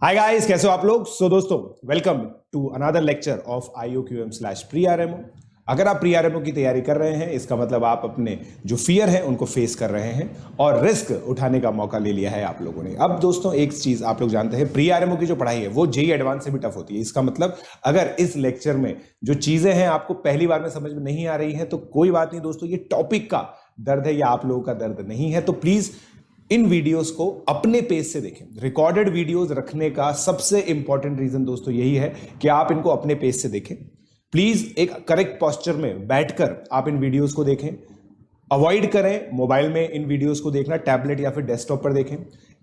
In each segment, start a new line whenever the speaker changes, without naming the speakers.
Hi guys, कैसे हो आप लोग। दोस्तों, welcome to another lecture of IOQM/प्री-आरएमओ। अगर आप प्री-आरएमओ की तैयारी कर रहे हैं, इसका मतलब आप अपने जो फियर है उनको फेस कर रहे हैं और रिस्क उठाने का मौका ले लिया है आप लोगों ने। अब दोस्तों, एक चीज आप लोग जानते हैं, प्री-आरएमओ की जो पढ़ाई है वो जेईई एडवांस से भी टफ होती है। इसका मतलब अगर इस लेक्चर में जो चीजें हैं आपको पहली बार में समझ में नहीं आ रही है तो कोई बात नहीं दोस्तों, ये टॉपिक का दर्द है या आप लोगों का दर्द नहीं है। तो प्लीज इन वीडियोस को अपने पेज से देखें। रिकॉर्डेड वीडियोस रखने का सबसे इंपॉर्टेंट रीजन दोस्तों यही है कि आप इनको अपने पेज से देखें। प्लीज एक करेक्ट पोस्चर में बैठकर आप इन वीडियोस को देखें। अवॉइड करें मोबाइल में इन वीडियोस को देखना, टैबलेट या फिर डेस्कटॉप पर देखें।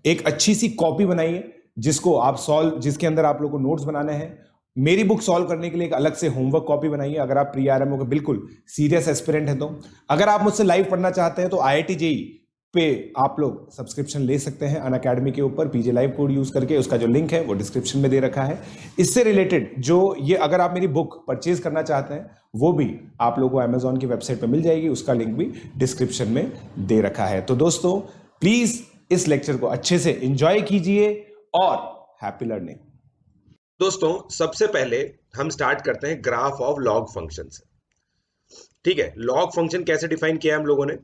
एक अच्छी सी कॉपी बनाइए जिसके अंदर आप लोग को नोट्स बनाने हैं। मेरी बुक सॉल्व करने के लिए एक अलग से होमवर्क कॉपी बनाइए अगर आप प्री-आरएमओ के बिल्कुल सीरियस एस्पिरेंट हैं तो। अगर आप मुझसे लाइव पढ़ना चाहते हैं तो IIT JEE पे आप लोग सब्सक्रिप्शन ले सकते हैं अनअकैडमी के ऊपर, PJ लाइव कोड यूज करके। उसका जो लिंक है वो डिस्क्रिप्शन में दे रखा है। इससे रिलेटेड जो ये अगर आप मेरी बुक परचेज करना चाहते हैं वो भी आप लोगों को अमेजॉन की वेबसाइट पर मिल जाएगी, उसका लिंक भी डिस्क्रिप्शन में दे रखा है। तो दोस्तों, प्लीज इस लेक्चर को अच्छे से एंजॉय कीजिए और हैप्पी लर्निंग।
दोस्तों, सबसे पहले हम स्टार्ट करते हैं ग्राफ ऑफ लॉग फंक्शन से। ठीक है, लॉग फंक्शन कैसे डिफाइन किया है हम लोगों ने?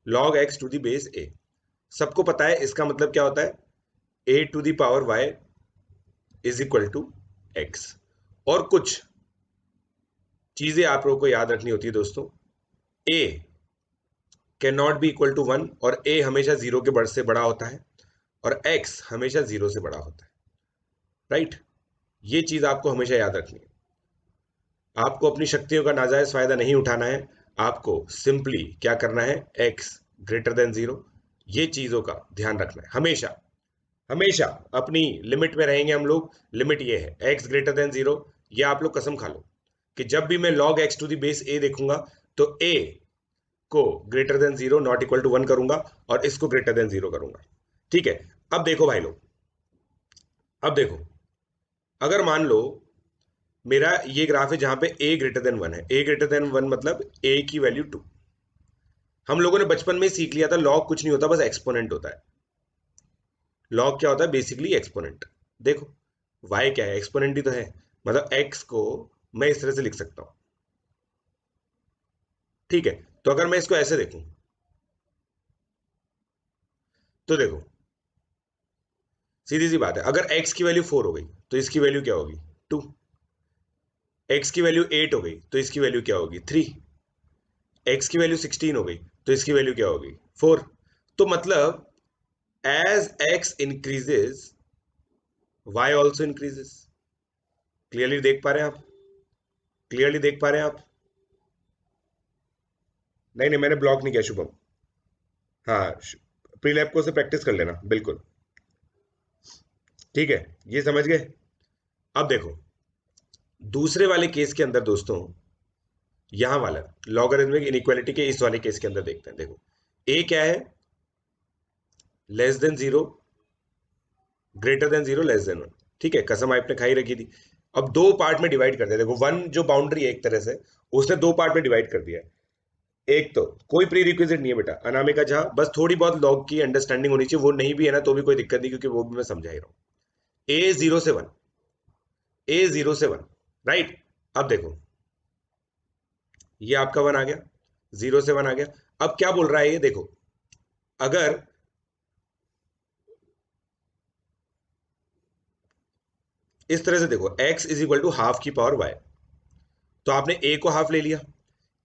log x to the base a। सबको पता है इसका मतलब क्या होता है? a to the power y is equal to x। और कुछ चीजें आप लोगों को याद रखनी होती है दोस्तों। a can not be equal to 1 और a हमेशा जीरो के से बड़ा होता है और x हमेशा जीरो से बड़ा होता है। राइट, ये चीज आपको हमेशा याद रखनी है। आपको अपनी शक्तियों का नाजायज फायदा नहीं उठाना है। आपको सिंपली क्या करना है? x ग्रेटर देन जीरो, ये चीजों का ध्यान रखना है हमेशा। हमेशा अपनी लिमिट में रहेंगे हम लोग। लिमिट ये है x ग्रेटर देन जीरो। ये आप लोग कसम खा लो कि जब भी मैं log x to the base a देखूंगा तो a को greater than zero not equal to 1 करूंगा और इसको ग्रेटर देन जीरो करूंगा। ठीक है, अब देखो भाई लोग, अब देखो, अगर मान लो मेरा ये ग्राफ है जहां पे a ग्रेटर देन 1 है। a ग्रेटर देन 1 मतलब a की वैल्यू 2। हम लोगों ने बचपन में सीख लिया था लॉग कुछ नहीं होता, बस एक्सपोनेंट होता है। लॉग क्या होता है? Basically exponent. देखो y क्या है? एक्सपोनेंट ही तो है। मतलब x को मैं इस तरह से लिख सकता हूं। ठीक है, तो अगर मैं इसको ऐसे देखूं तो देखो, सीधी सी बात है, अगर x की वैल्यू 4 हो गई तो इसकी वैल्यू क्या होगी? 2। x की वैल्यू 8 हो गई तो इसकी वैल्यू क्या होगी? 3। x की वैल्यू 16 हो गई तो इसकी वैल्यू क्या होगी? 4। तो मतलब as x increases y also increases। Clearly देख पा रहे हैं आप? क्लियरली देख पा रहे हैं आप? नहीं नहीं, मैंने ब्लॉक नहीं किया शुभम। हाँ, प्रीलैब को से प्रैक्टिस कर लेना बिल्कुल। ठीक है, ये समझ गए। अब देखो, दूसरे वाले केस के अंदर दोस्तों, यहां वाला लॉगरिथमिक इनइक्वालिटी के इस वाले केस के अंदर देखते हैं। देखो, a क्या है? Less than zero, greater than zero, less than 1। ठीक है, कसम आपने खाई रखी थी। अब दो पार्ट में डिवाइड कर दिया। देखो, वन जो बाउंड्री है एक तरह से, उसने दो पार्ट में डिवाइड कर दिया है। एक तो कोई प्री रिक्विजिट नहीं है बेटा, अनामिका झा, बस थोड़ी बहुत लॉग की अंडरस्टैंडिंग होनी चाहिए। वो नहीं भी है ना तो भी कोई दिक्कत नहीं, क्योंकि वो भी मैं समझा ही रहा हूं। ए जीरो से वन, ए जीरो से वन, राइट। अब देखो, ये आपका वन आ गया, जीरो से वन आ गया। अब क्या बोल रहा है ये देखो, अगर इस तरह से देखो, x is equal to half की पावर y, तो आपने a को हाफ ले लिया।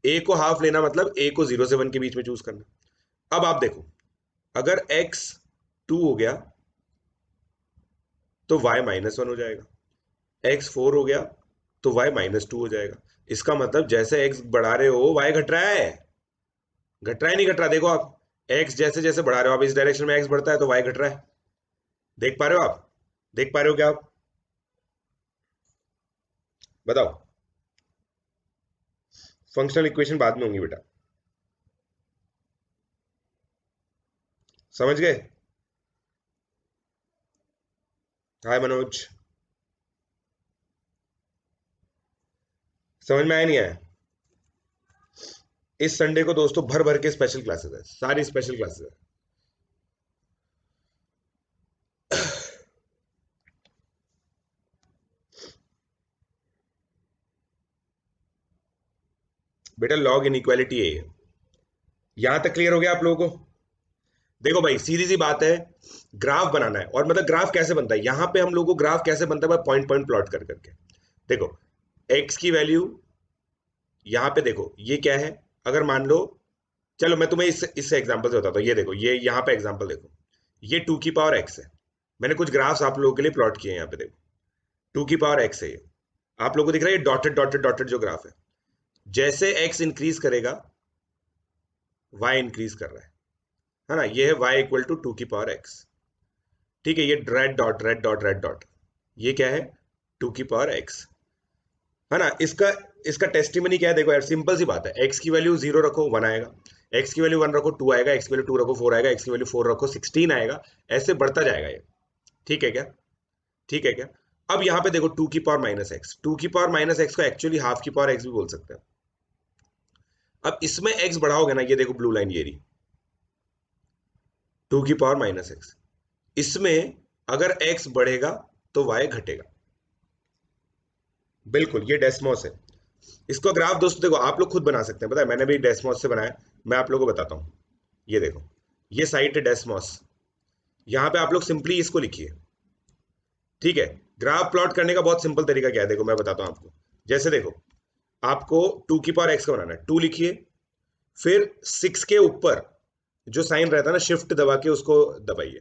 a को हाफ लेना मतलब a को जीरो से वन के बीच में चूज करना। अब आप देखो, अगर x 2 हो गया तो y माइनस वन हो जाएगा। x 4 हो गया तो y माइनस टू हो जाएगा। इसका मतलब जैसे x बढ़ा रहे हो y घट रहा है। घट रहा है नहीं घट रहा? देखो आप, x जैसे जैसे बढ़ा रहे हो आप इस डायरेक्शन में, x बढ़ता है तो y घट रहा है। देख पा रहे हो आप? देख पा रहे हो क्या आप? बताओ। फंक्शनल इक्वेशन बाद में होंगी बेटा, समझ गए? हाय मनोज, समझ में आया नहीं आया? इस संडे को दोस्तों भर भर के स्पेशल क्लासेस है, सारी स्पेशल क्लासेस है। बेटा लॉग इनइक्वालिटी ए है। यहां तक क्लियर हो गया आप लोगों को? देखो भाई सीधी सी बात है, ग्राफ बनाना है, और मतलब ग्राफ कैसे बनता है, यहां पे हम लोग को ग्राफ कैसे बनता है, भाई पॉइंट पॉइंट प्लॉट कर करके। देखो एक्स की वैल्यू यहां पे देखो, ये क्या है, अगर मान लो, चलो मैं तुम्हें इससे एग्जांपल से बताता हूँ। ये देखो, ये यहाँ पे एग्जांपल देखो, ये 2 की पावर x है। मैंने कुछ ग्राफ्स आप लोगों के लिए प्लॉट किए हैं, यहाँ पे देखो 2 की पावर x है ये। आप लोगों को दिख रहा है ये डॉटेड डॉटेड डॉटेड जो ग्राफ है, जैसे x इंक्रीज करेगा y इंक्रीज कर रहा है ना, ये है y इक्वल टू 2 की पावर x। ठीक है, ये red dot red dot red dot, ये क्या है 2 की पावर x, है ना। इसका इसका टेस्टिमनी क्या है, देखो यार सिंपल सी बात है, x की वैल्यू 0 रखो 1 आएगा, x की वैल्यू 1 रखो 2 आएगा, x की वैल्यू 2 रखो 4 आएगा, x की वैल्यू 4 रखो 16 आएगा, ऐसे बढ़ता जाएगा ये। ठीक है क्या? ठीक है क्या? अब यहाँ पे देखो 2 की पावर -x, 2 की पावर -x को एक्चुअली हाफ की पावर x भी बोल सकते हैं। अब इसमें x बढ़ाओगे ना, ये देखो ब्लू लाइन ये रही 2 की पावर -x, इसमें अगर x बढ़ेगा तो y घटेगा। बिल्कुल ये डेस्मोस है। इसको ग्राफ दोस्तों देखो आप लोग खुद बना सकते हैं, पता है मैंने भी डेस्मोस से बनाया, मैं आप लोगों को बताता हूँ। ये देखो, ये साइट है डेस्मोस, यहाँ पे आप लोग सिंपली इसको लिखिए। ठीक है, ग्राफ प्लॉट करने का बहुत सिंपल तरीका क्या है, देखो मैं बताता हूँ आपको। जैसे देखो, आपको 2 की पावर x का बनाना है, 2 लिखिए, फिर 6 के ऊपर जो साइन रहता है ना, शिफ्ट दबा के उसको दबाइए,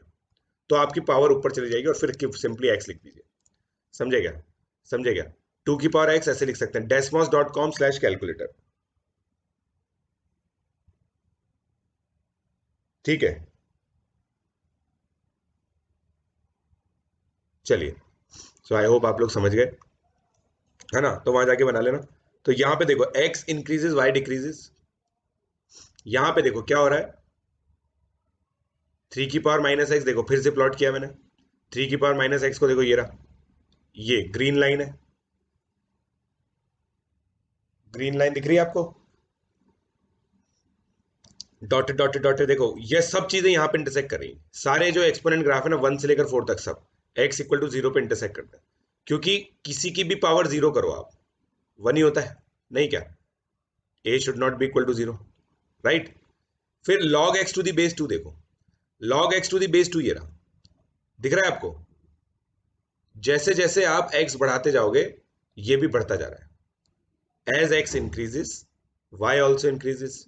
तो आपकी पावर ऊपर चली जाएगी, और फिर सिंपली x लिख दीजिए। समझे क्या? समझे क्या? 2 की पावर x ऐसे लिख सकते हैं, desmos.com/calculator। ठीक है, चलिए, सो आई होप आप लोग समझ गए, है ना। तो वहां जाके बना लेना। तो यहां पे देखो x इंक्रीजेस y डिक्रीजेस, यहां पे देखो क्या हो रहा है, 3 की पावर -x, देखो फिर से प्लॉट किया मैंने, 3 की पावर -x को देखो, ये रहा, ये ग्रीन लाइन है, ग्रीन लाइन दिख रही है आपको, डॉटेड डॉटेड डॉटेड, देखो ये सब चीजें यहाँ पे इंटरसेक्ट कर रही हैं। सारे जो एक्सपोनेंट ग्राफ है ना 1 से लेकर 4 तक, सब x इक्वल टू 0 पे इंटरसेक्ट करते हैं, क्योंकि किसी की भी पावर 0 करो आप, 1 ही होता है, नहीं क्या? a should not be equal to 0, right. फिर log x to the base 2 देखो, log x to the base 2 ये रहा, दिख रहा है आपको? जैसे जैसे आप x बढ़ाते जाओगे ये भी बढ़ता जा रहा है, as x increases y also increases,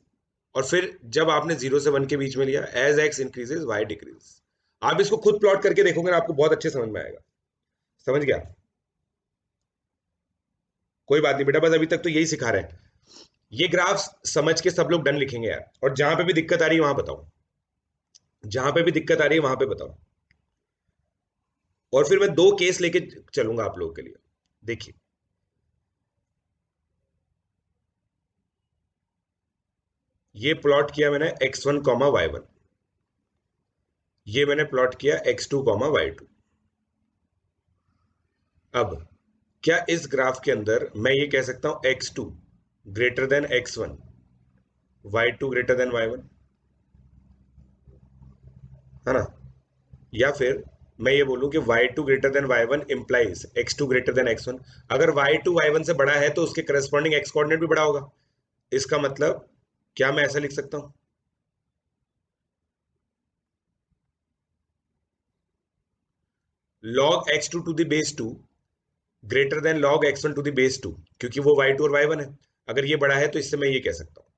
और फिर जब आपने 0 से 1 के बीच में लिया, as x increases y decreases. आप इसको खुद प्लॉट करके देखोगे ना, आपको बहुत अच्छे समझ में आएगा। समझ गया? कोई बात नहीं बेटा, बस अभी तक तो यही सिखा रहे हैं। ये ग्राफ समझ के सब लोग डन लिखेंगे यार, और जहां पे भी दिक्कत आ रही है वहां बताओ, जहां पे भी दिक्कत आ रही है वहां पे बताओ, और फिर मैं 2 केस लेके चलूंगा आप लोगों के लिए। देखिए, ये प्लॉट किया मैंने x1 y1, ये मैंने प्लॉट किया x2 y2। अब क्या इस ग्राफ के अंदर मैं ये कह सकता हूं x2 greater than x1, y2 greater than y1, है ना? या फिर मैं ये बोलूं कि y2 greater than y1 implies x2 greater than x1। अगर y2 y1 से बड़ा है तो उसके करस्पॉन्डिंग x कोऑर्डिनेट भी बड़ा होगा। इसका मतलब क्या मैं ऐसा लिख सकता हूं, log x2 to the base 2 greater than log x1 to the base 2, क्योंकि वो y2 और y1 है। अगर ये बड़ा है तो इससे मैं ये कह सकता हूं।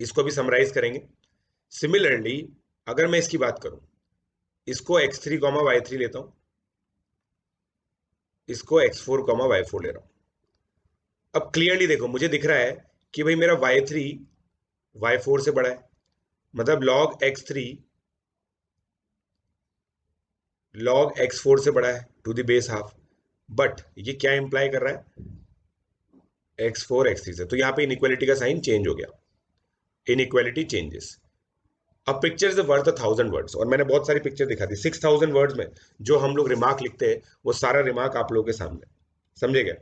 इसको भी समराइज करेंगे। सिमिलरली अगर मैं इसकी बात करूं, इसको x3 y3 लेता हूं, इसको x4 y4 ले रहा हूं। अब क्लियरली देखो, मुझे दिख रहा है कि भाई मेरा y3 y4 से बड़ा है, मतलब log x4 से बड़ा है to the base half. But ये क्या इंप्लाई कर रहा है, x4 x3 से, तो यहाँ पे इनइक्वालिटी का साइन चेंज हो गया, इनइक्वालिटी चेंजेस। अब पिक्चर इज वर्थ 1000 वर्ड्स, और मैंने बहुत सारी पिक्चर दिखा दी 6000 वर्ड्स में। जो हम लोग रिमार्क लिखते हैं वो सारा रिमार्क आप लोगों के सामने। समझे क्या?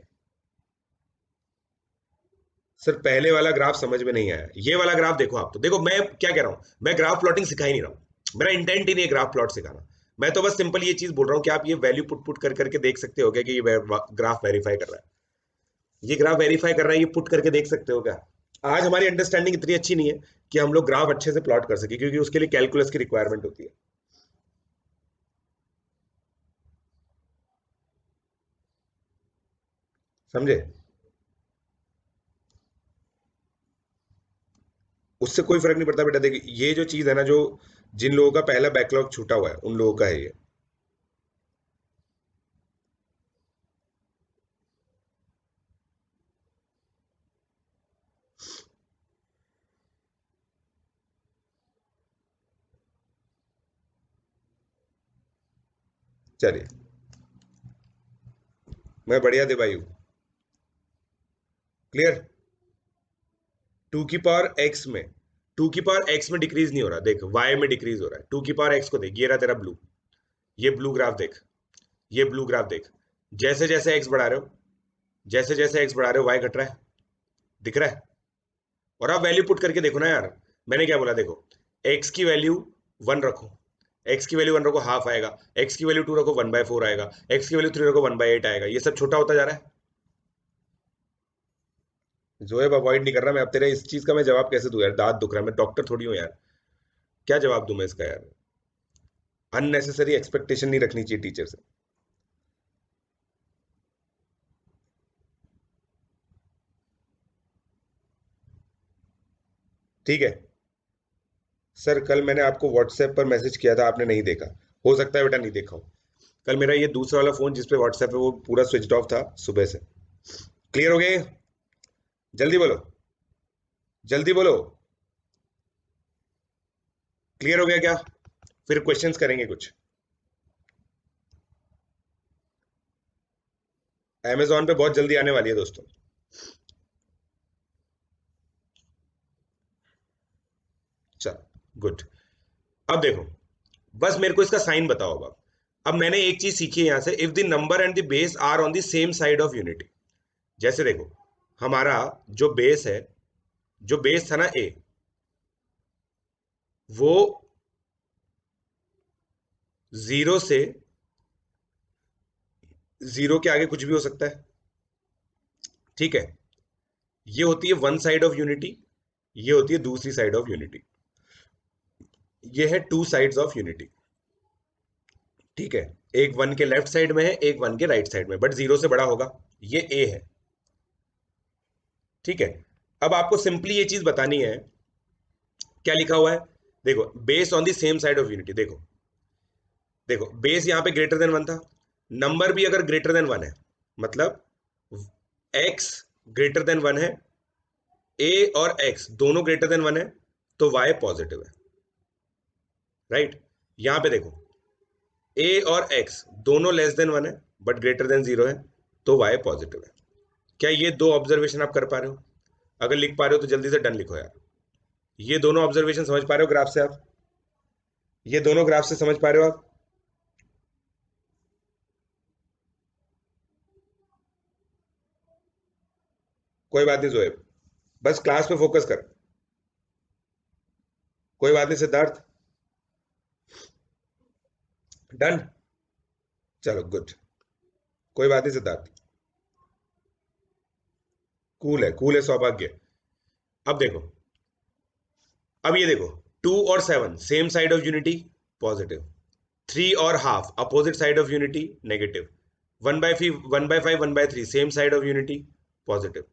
सर पहले वाला ग्राफ समझ में नहीं आया, ये वाला ग्राफ देखो आप। तो देखो मैं क्या कह रहा हूं, मैं ग्राफ प्लॉटिंग सिखा ही नहीं रहा हूं, मेरा इंटेंट ही नहीं है ग्राफ प्लॉट सिखाना। मैं तो बस सिंपल ये चीज बोल रहा हूं कि आप ये वैल्यू पुट पुट कर करके देख सकते हो कि ये ग्राफ वेरीफाई कर रहा है। ये ग्राफ वेरीफाई कर रहा है, ये पुट करके देख सकते हो क्या? आज हमारी अंडरस्टैंडिंग इतनी अच्छी नहीं है कि हम लोग ग्राफ अच्छे से प्लॉट कर सके, क्योंकि उसके लिए कैलकुलस की रिक्वायरमेंट होती है। समझे? उससे कोई फर्क नहीं पड़ता बेटा। देखिए ये जो चीज है ना, जो जिन लोगों का पहला बैकलॉग छूटा हुआ है उन लोगों का है ये। चलिए, मैं बढ़िया दे भाई हूं। क्लियर? टू की पावर एक्स में, टू की पावर एक्स में डिक्रीज नहीं हो रहा, देख वाई में डिक्रीज हो रहा है। टू की पावर एक्स को देख, ये रहा तेरा ब्लू, ये ब्लू ग्राफ देख, ये ब्लू ग्राफ देख। जैसे जैसे एक्स बढ़ा रहे हो, जैसे जैसे एक्स बढ़ा रहे हो, वाई घट रहा है, दिख रहा है? और आप वैल्यू पुट करके देखो ना यार, मैंने क्या बोला देखो, एक्स की वैल्यू 1 रखो, एक्स की वैल्यू 1 रखो, हाफ आएगा। एक्स की वैल्यू 2 रखो, 1/4 आएगा। एक्स की वैल्यू 3 रखो, 1/8 आएगा। ये सब छोटा होता जा रहा है। जोएब अवॉइड नहीं कर रहा मैं, अब तेरे इस चीज का मैं जवाब कैसे दूं यार? दांत दुख रहा है, मैं डॉक्टर थोड़ी हूँ यार, क्या जवाब दूं मैं इसका यार? अननेसेसरी एक्सपेक्टेशन नहीं रखनी चाहिए टीचर से। ठीक है सर, कल मैंने आपको व्हाट्सएप पर मैसेज किया था, आपने नहीं देखा। हो सकता है बेटा नहीं देखा हो। कल मेरा ये दूसरा वाला फोन जिसपे व्हाट्सएप है वो पूरा स्विच ऑफ था सुबह से। क्लियर हो गए? जल्दी बोलो, जल्दी बोलो। क्लियर हो गया क्या? फिर क्वेश्चंस करेंगे कुछ। अमेजोन पे बहुत जल्दी आने वाली है दोस्तों। चलो गुड। अब देखो, बस मेरे को इसका साइन बताओ अब मैंने एक चीज सीखी है यहां से, if the number and the base are on the same side of unity. जैसे देखो, हमारा जो बेस है, जो बेस था ना ए, वो 0 से, 0 के आगे कुछ भी हो सकता है। ठीक है? ये होती है वन साइड ऑफ यूनिटी, ये होती है दूसरी साइड ऑफ यूनिटी। ये है टू साइड्स ऑफ यूनिटी। ठीक है? एक वन के लेफ्ट साइड में है, एक वन के राइट साइड में, बट 0 से बड़ा होगा। ये ए है। ठीक है? अब आपको सिंपली ये चीज बतानी है, क्या लिखा हुआ है? देखो, base on the same side of unity. देखो देखो, बेस यहां पे ग्रेटर देन 1 था, नंबर भी अगर ग्रेटर देन 1 है, मतलब x ग्रेटर देन 1 है, a और x दोनों ग्रेटर देन 1 है, तो y पॉजिटिव है। राइट? यहां पे देखो, a और x दोनों लेस देन 1 है बट ग्रेटर देन 0 है, तो y पॉजिटिव है। क्या ये दो ऑब्जर्वेशन आप कर पा रहे हो? अगर लिख पा रहे हो तो जल्दी से डन लिखो यार। ये दोनों ऑब्जर्वेशन समझ पा रहे हो ग्राफ से आप? ये दोनों ग्राफ से समझ पा रहे हो आप? कोई बात नहीं जोएब, बस क्लास पे फोकस कर। कोई बात नहीं सिद्धार्थ, डन। चलो गुड, कोई बात नहीं सिद्धार्थ, कूल है सौभाग्य। अब देखो, अब ये देखो, 2 और 7 same side of unity, positive. 3 और half opposite side of unity, negative. 1/5 1/3 same side of unity, positive.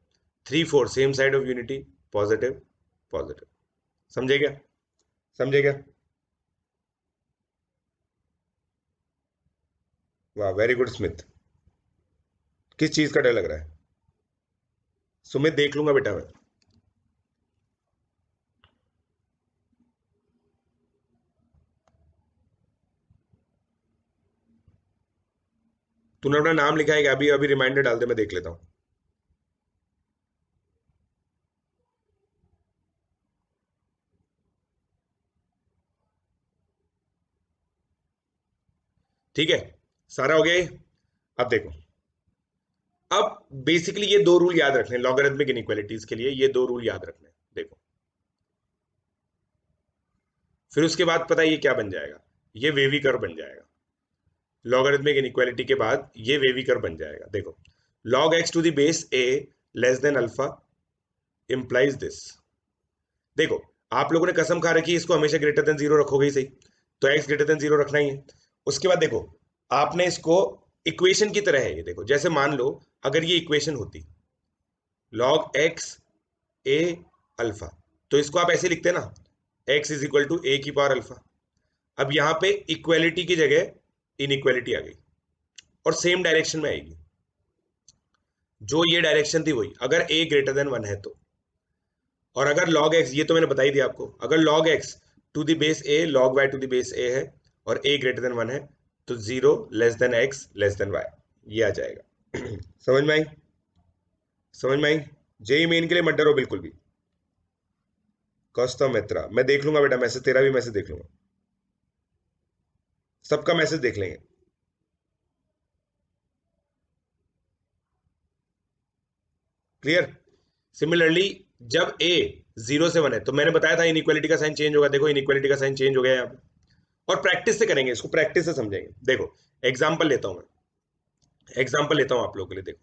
3 4 same side of unity, positive positive. समझे क्या? समझे क्या? वाह, वेरी गुड स्मिथ। किस चीज का डर लग रहा है? सुमित देख लूंगा बेटा मैं। तूने अपना नाम लिखा है क्या? अभी अभी रिमाइंडर डाल दे, मैं देख लेता हूँ। ठीक है, सारा हो गया ये? अब देखो, अब बेसिकली ये दो रूल याद रखने लॉगरिथमिक इनइक्वालिटीज के लिए, ये दो रूल याद रखने। देखो, फिर उसके बाद पता है ये क्या बन जाएगा? ये वेवी कर्व बन जाएगा। लॉगरिथमिक इनइक्वालिटी के बाद ये वेवी कर्व बन जाएगा। देखो, log x to the base a less than alpha implies this। देखो आप लोगों ने कसम खा रखी है इसको हमेशा ग्रेटर देन जीरो रखोगे ही सही, तो x ग्रेटर देन जीरो रखना ही है। उसके बाद देखो आपने इसको इक्वेशन की तरह है ये, देखो जैसे मान लो अगर ये इक्वेशन होती log x a अल्फा, तो इसको आप ऐसे लिखते ना x is equal to a की पावर अल्फा। अब यहां पे इक्वेलिटी की जगह इनइक्वेलिटी आ गई और सेम डायरेक्शन में आएगी, जो ये डायरेक्शन थी वही, अगर a ग्रेटर देन 1 है तो। और अगर log x, ये तो मैंने बता ही दिया आपको, अगर log x to the base a log y to the base a है और a ग्रेटर देन 1 है तो 0 less than x less then y, ये आ जाएगा। समझ में आई? समझ में आई? जेई मेन के लिए मत डरो बिल्कुल भी। कौस्तव मित्रा, मैं देख लूंगा बेटा मैसेज, तेरा भी मैसेज देख लूंगा, सबका मैसेज देख लेंगे। क्लियर? सिमिलरली जब a 0 से 1 है तो मैंने बताया था इनइक्वालिटी का साइन चेंज होगा, देखो इनइक्वालिटी का साइन चेंज हो गया यहाँ पे। और प्रैक्टिस से करेंगे इसको, प्रैक्टिस से समझेंगे। देखो एग्जांपल लेता हूं मैं, एग्जांपल लेता हूं आप लोगों के लिए। देखो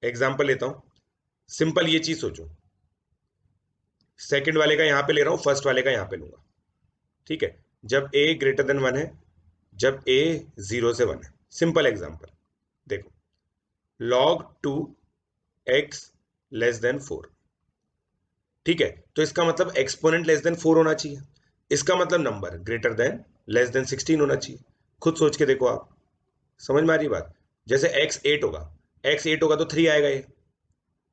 एग्जांपल लेता हूं, सिंपल ये चीज सोचो, सेकंड वाले का यहां पे ले रहा हूं, फर्स्ट वाले का यहां पे लूंगा, ठीक है? जब a ग्रेटर देन 1 है, जब a 0 से 1 है, सिंपल एग्जांपल देखो, log 2 x लेस देन 4, ठीक है? तो इसका मतलब एक्सपोनेंट लेस देन 4 होना चाहिए, इसका मतलब number greater than less than 16 होना चाहिए। खुद सोच के देखो आप, समझ में आ रही बात? जैसे x 8 होगा, x 8 होगा तो 3 आएगा, ये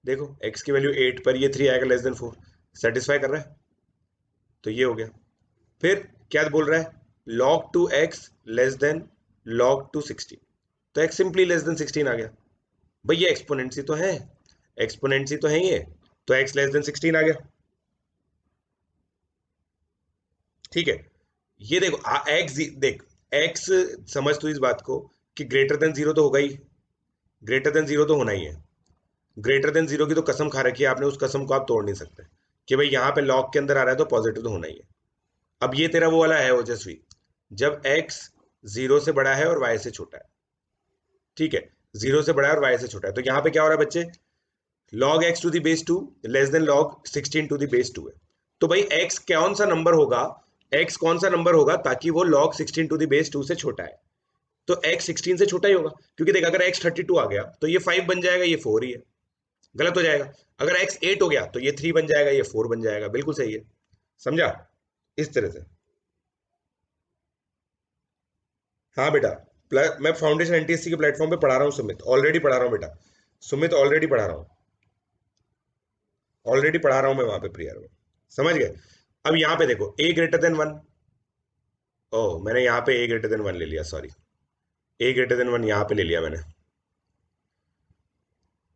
देखो x की वैल्यू 8 पर ये 3 आएगा लेस देन 4, सेटिस्फाई कर रहा है, तो ये हो गया। फिर क्या बोल रहा है? log 2x less than log 2 16, तो x सिंपली लेस देन 16 आ गया। भाई ये एक्सपोनेंट्स ही तो है, एक्सपोनेंट्स ही तो है ये, तो x लेस देन 16 आ गया, ठीक है? ये देखो x, देख x, समझ तू इस बात को कि ग्रेटर देन जीरो तो होगा ही, ग्रेटर देन जीरो तो होना ही है। ग्रेटर देन जीरो की तो कसम खा रखी है आपने, उस कसम को आप तोड़ नहीं सकते कि भाई यहाँ पे लॉग के अंदर आ रहा है तो पॉजिटिव तो होना ही है। अब ये तेरा वो वाला है ओजस्वी, जब x 0 से बड़ा है और y से छोटा है, ठीक है? 0 से बड़ा है और y से छोटा है, तो यहाँ पे क्या हो रहा है बच्चे? log x to the base 2 less than log 16 to the base 2 है। तो भाई x कौन सा नंबर होगा, x कौन सा नंबर होगा ताकि वो log 16 टू द बेस 2 से छोटा है? तो x 16 से छोटा ही होगा, क्योंकि देख अगर x 32 आ गया तो ये 5 बन जाएगा, ये 4 ही है, गलत हो जाएगा। अगर x 8 हो गया तो ये 3 बन जाएगा, ये 4 बन जाएगा, बिल्कुल सही है। समझा? इस तरह से। हाँ बेटा, मैं फाउंडेशन एनटीएससी के प्लेटफॉर्म पे पढ़ा रहा हूँ सुमित, ऑलरेडी पढ़ा रहा हूँ बेटा, सुमित ऑलरेडी पढ़ा रहा हूँ, ऑलरेडी पढ़ा रहा हूँ मैं वहां पे प्रिया में, समझ गए? अब यहाँ पे देखो a ग्रेटर देन 1, ओह मैंने यहाँ पे a ग्रेटर देन 1 ले लिया, सॉरी, a ग्रेटर देन 1 यहाँ पे ले लिया मैंने,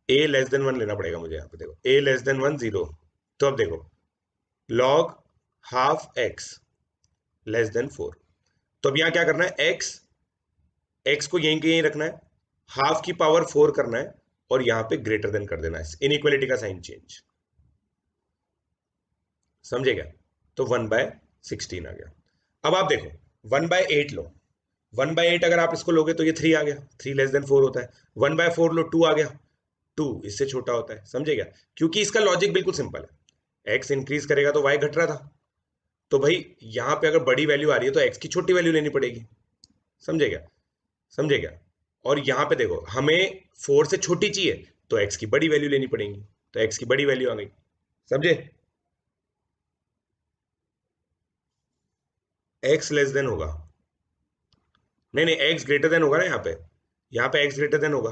a लेस देन 1 लेना पड़ेगा मुझे यहाँ पे। देखो a लेस देन 1 0, तो अब देखो log half x less then 4, तो अब यहाँ क्या करना है? x को यहीं के यहीं रखना है, हाफ की पावर 4 करना है और यहाँ पे ग्रेटर देन कर देना है, इनइक्वालिटी का साइन चेंज, समझे क्या? तो 1/16 आ गया। अब आप देखो 1/8 लो, 1/8 अगर आप इसको लोगे तो ये 3 आ गया, 3 लेस देन 4 होता है। 1/4 लो, 2 आ गया, 2 इससे छोटा होता है, समझे क्या? क्योंकि इसका लॉजिक बिल्कुल सिंपल है, x इंक्रीज करेगा तो y घट रहा था, तो भाई यहाँ पे अगर बड़ी वैल्यू आ रही है तो x की छोटी वैल्यू लेनी पड़ेगी, समझे क्या? समझे क्या? और यहाँ पे देखो हमें 4 से छोटी चाहिए तो x की बड़ी वैल्यू लेनी पड़ेगी, तो x की बड़ी वैल्यू आ गई, समझे? x लेस देन होगा, नहीं नहीं x ग्रेटर देन होगा ना, यहाँ पे x ग्रेटर देन होगा।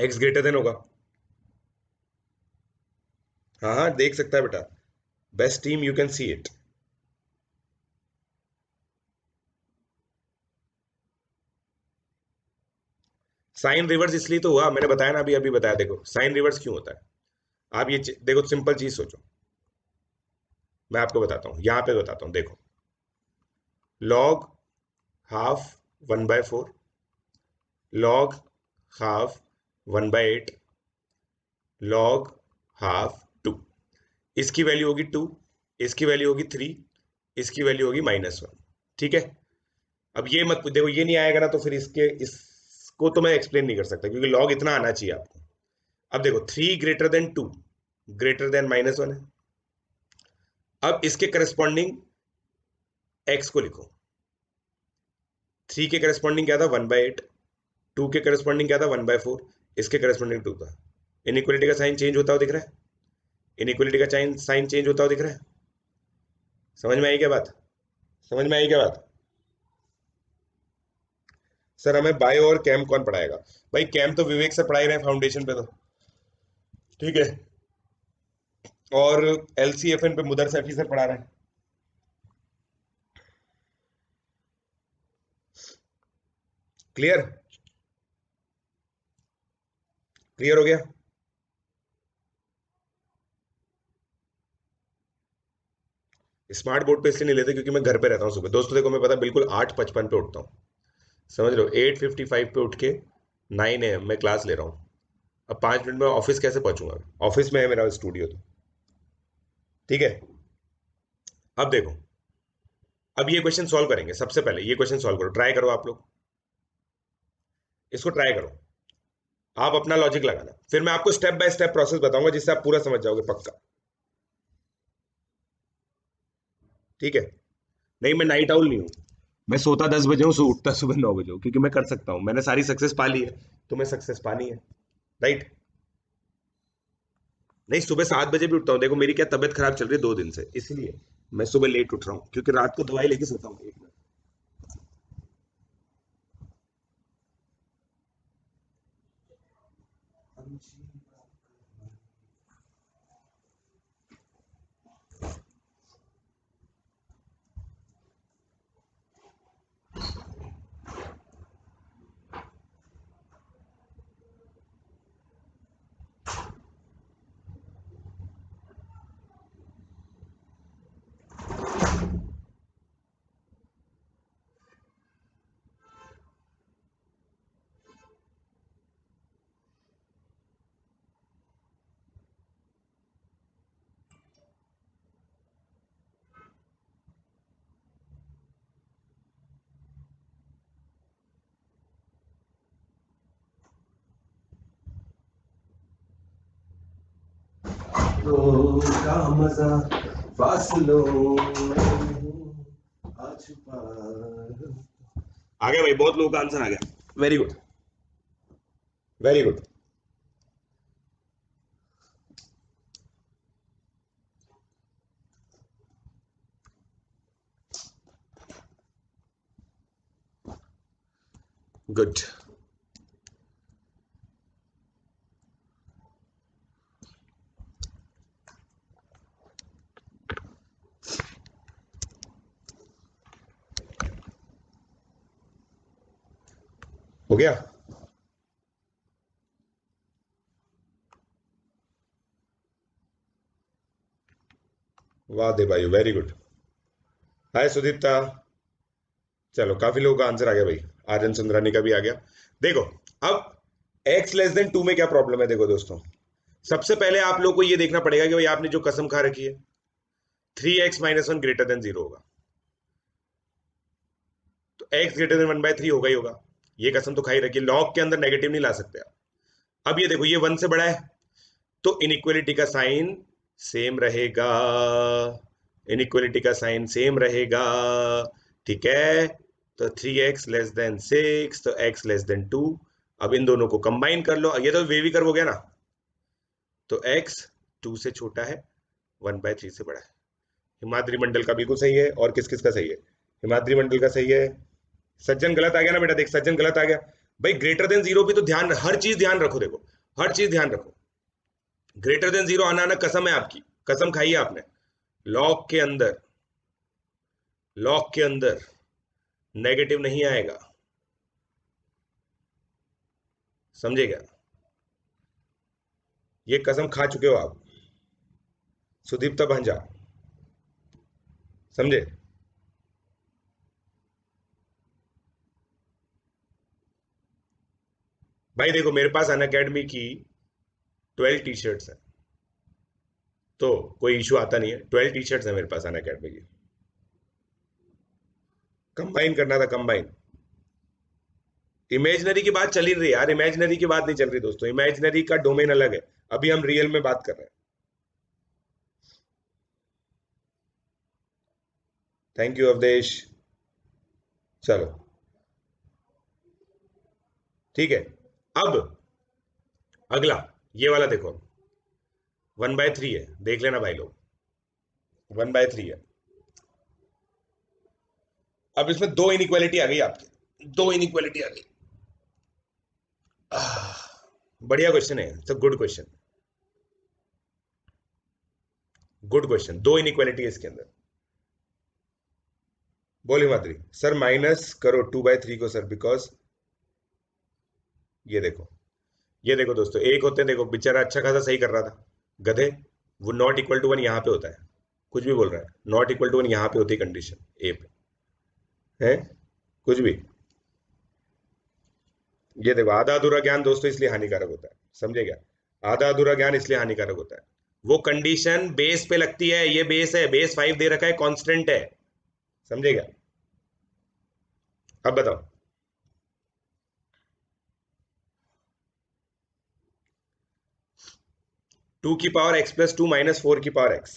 x ग्रेटर देन होगा, हाँ हाँ देख सकता है बेटा, best team you can see it. Sign reverse इसलिए तो हुआ, मैंने बताया ना, अभी अभी बताया, देखो साइन रिवर्स क्यों होता है। आप ये देखो सिंपल चीज सोचो, मैं आपको बताता हूं, यहां पे बताता हूं, देखो log half 1/4, log half 1/8, log half 2, इसकी वैल्यू होगी 2, इसकी वैल्यू होगी 3, इसकी वैल्यू होगी -1, ठीक है? अब ये मत देखो, ये नहीं आएगा ना तो फिर इसको तो मैं एक्सप्लेन नहीं कर सकता, क्योंकि लॉग इतना आना चाहिए आपको। अब देखो 3 > 2 > -1 है। अब इसके करस्पॉन्डिंग x को लिखो। 3 के करस्पॉन्डिंग क्या था 1/8, 2 के करस्पॉन्डिंग क्या था 1/4, इसके करस्पॉन्डिंग 2 था। इनइक्वलिटी का साइन चेंज होता हुआ दिख रहा है, इनइक्वलिटी का साइन चेंज होता हुआ दिख रहा है। समझ में आई क्या बात? समझ में आई क्या बात? सर हमें बायो और कैम कौन पढ़ाएगा? भाई कैम तो विवेक से पढ़ाई रहे हैं फाउंडेशन पे, तो ठीक है, और LCFN पे मुदर सैफी सर पढ़ा रहे हैं। क्लियर? क्लियर हो गया? स्मार्ट बोर्ड पे इसलिए नहीं लेते क्योंकि मैं घर पे रहता हूँ सुबह। दोस्तों देखो, मैं पता बिल्कुल 8:55 पे उठता हूँ, समझ लो 8:55 पे उठ के 9 AM में क्लास ले रहा हूँ। अब 5 मिनट में ऑफिस कैसे पहुंचूंगा? ऑफिस में है मेरा स्टूडियो, तो ठीक है। अब देखो, अब ये क्वेश्चन सॉल्व करेंगे। सबसे पहले ये क्वेश्चन सॉल्व करो, ट्राई करो आप लोग, इसको ट्राई करो, आप अपना लॉजिक लगाना, फिर मैं आपको स्टेप बाय स्टेप प्रोसेस बताऊंगा जिससे आप पूरा समझ जाओगे पक्का। ठीक है? नहीं, मैं नाइट आउल नहीं हूं, मैं सोता 10 बजे हूँ, सो उठता सुबह 9 बजे हूँ, क्योंकि मैं कर सकता हूँ, मैंने सारी सक्सेस पा ली है, तो मैं सक्सेस पानी है, राइट? नहीं, सुबह 7 बजे भी उठता हूँ। देखो मेरी क्या तबियत खराब चल रही है 2 दिन से, इसलिए मैं सुबह लेट उठ रहा हूँ, क्योंकि रात को दवाई लेके सोता हूँ। एक मिनट, तो का मजा फासलों में आ छुपा। आ गया भाई, बहुत लोगों का आंसर आ गया, very good, very good. Good. हो गया? वाह दे भाई, वेरी गुड। हाय सुदीप्ता। चलो काफी लोगों का आंसर आ गया भाई, आर्यन सुंदरानी का भी आ गया। देखो, अब x <2 में क्या प्रॉब्लम है, देखो दोस्तों, सबसे पहले आप लोग को ये देखना पड़ेगा कि भाई आपने जो कसम खा रखी है 3x - 1 > 0 होगा, तो x > 1/3 होगा ही होगा। ये कसम तो खाई रखी, लॉग के अंदर नेगेटिव नहीं ला सकते आप। अब ये देखो, ये 1 से बड़ा है, तो इनइक्वलिटी का साइन सेम रहेगा, इनइक्वलिटी का साइन सेम रहेगा, ठीक है। तो 3x < 6, तो x < 2। अब इन दोनों को कंबाइन कर लो, ये तो वेवी कर्व हो गया ना, तो x 2 से छोटा है, 1/3 से बड़ा है। हिमाद्री मंडल का बिल्कुल सही है, और किस किस का सही है? हिमाद्री मंडल का सही है। सज्जन गलत आ गया ना बेटा, देख सज्जन गलत आ गया भाई। ग्रेटर देन 0 भी तो ध्यान, हर चीज ध्यान रखो, देखो हर चीज ध्यान रखो। ग्रेटर देन 0 आना ना कसम है आपकी, कसम खाई है आपने। लॉग के अंदर, लॉग के अंदर नेगेटिव नहीं आएगा, समझे क्या? ये कसम खा चुके हो आप, सुदीप्ता भांजा, समझे? भाई देखो, मेरे पास अन अकेडमी की 12 T-shirts है, तो कोई इशू आता नहीं है। 12 T-shirts है मेरे पास अन अकेडमी की। कंबाइन करना था, कंबाइन। इमेजिनरी की बात चल ही रही है यार, इमेजिनरी की बात नहीं चल रही दोस्तों, इमेजिनरी का डोमेन अलग है, अभी हम रियल में बात कर रहे हैं। Thank you Awadhesh. चलो ठीक है, अब अगला ये वाला देखो, 1/3 है, देख लेना भाई लोग, 1/3 है। अब इसमें दो इनइक्वालिटी आ गई आपकी, दो इनइक्वालिटी आ गई। बढ़िया क्वेश्चन है, it's a good question, good question. दो इनइक्वालिटी है इसके अंदर। बोली माधुरी सर माइनस करो 2/3 को सर, बिकॉज ये देखो, ये देखो दोस्तों, एक होते हैं, देखो बेचारा अच्छा खासा सही कर रहा था, गधे, वो नॉट इक्वल टू 1 यहां पे होता है, कुछ भी बोल रहा है, नॉट इक्वल टू 1 यहां पे होती है कंडीशन ए पे, है कुछ भी। ये देखो आधा अधूरा ज्ञान दोस्तों इसलिए हानिकारक होता है, समझे क्या? आधा अधूरा ज्ञान इसलिए हानिकारक होता है, वो कंडीशन बेस पे लगती है, ये बेस है, बेस 5 दे रखा है, कांस्टेंट है, समझे क्या? अब बताओ, टू की power x plus two minus 4 की पावर एक्स,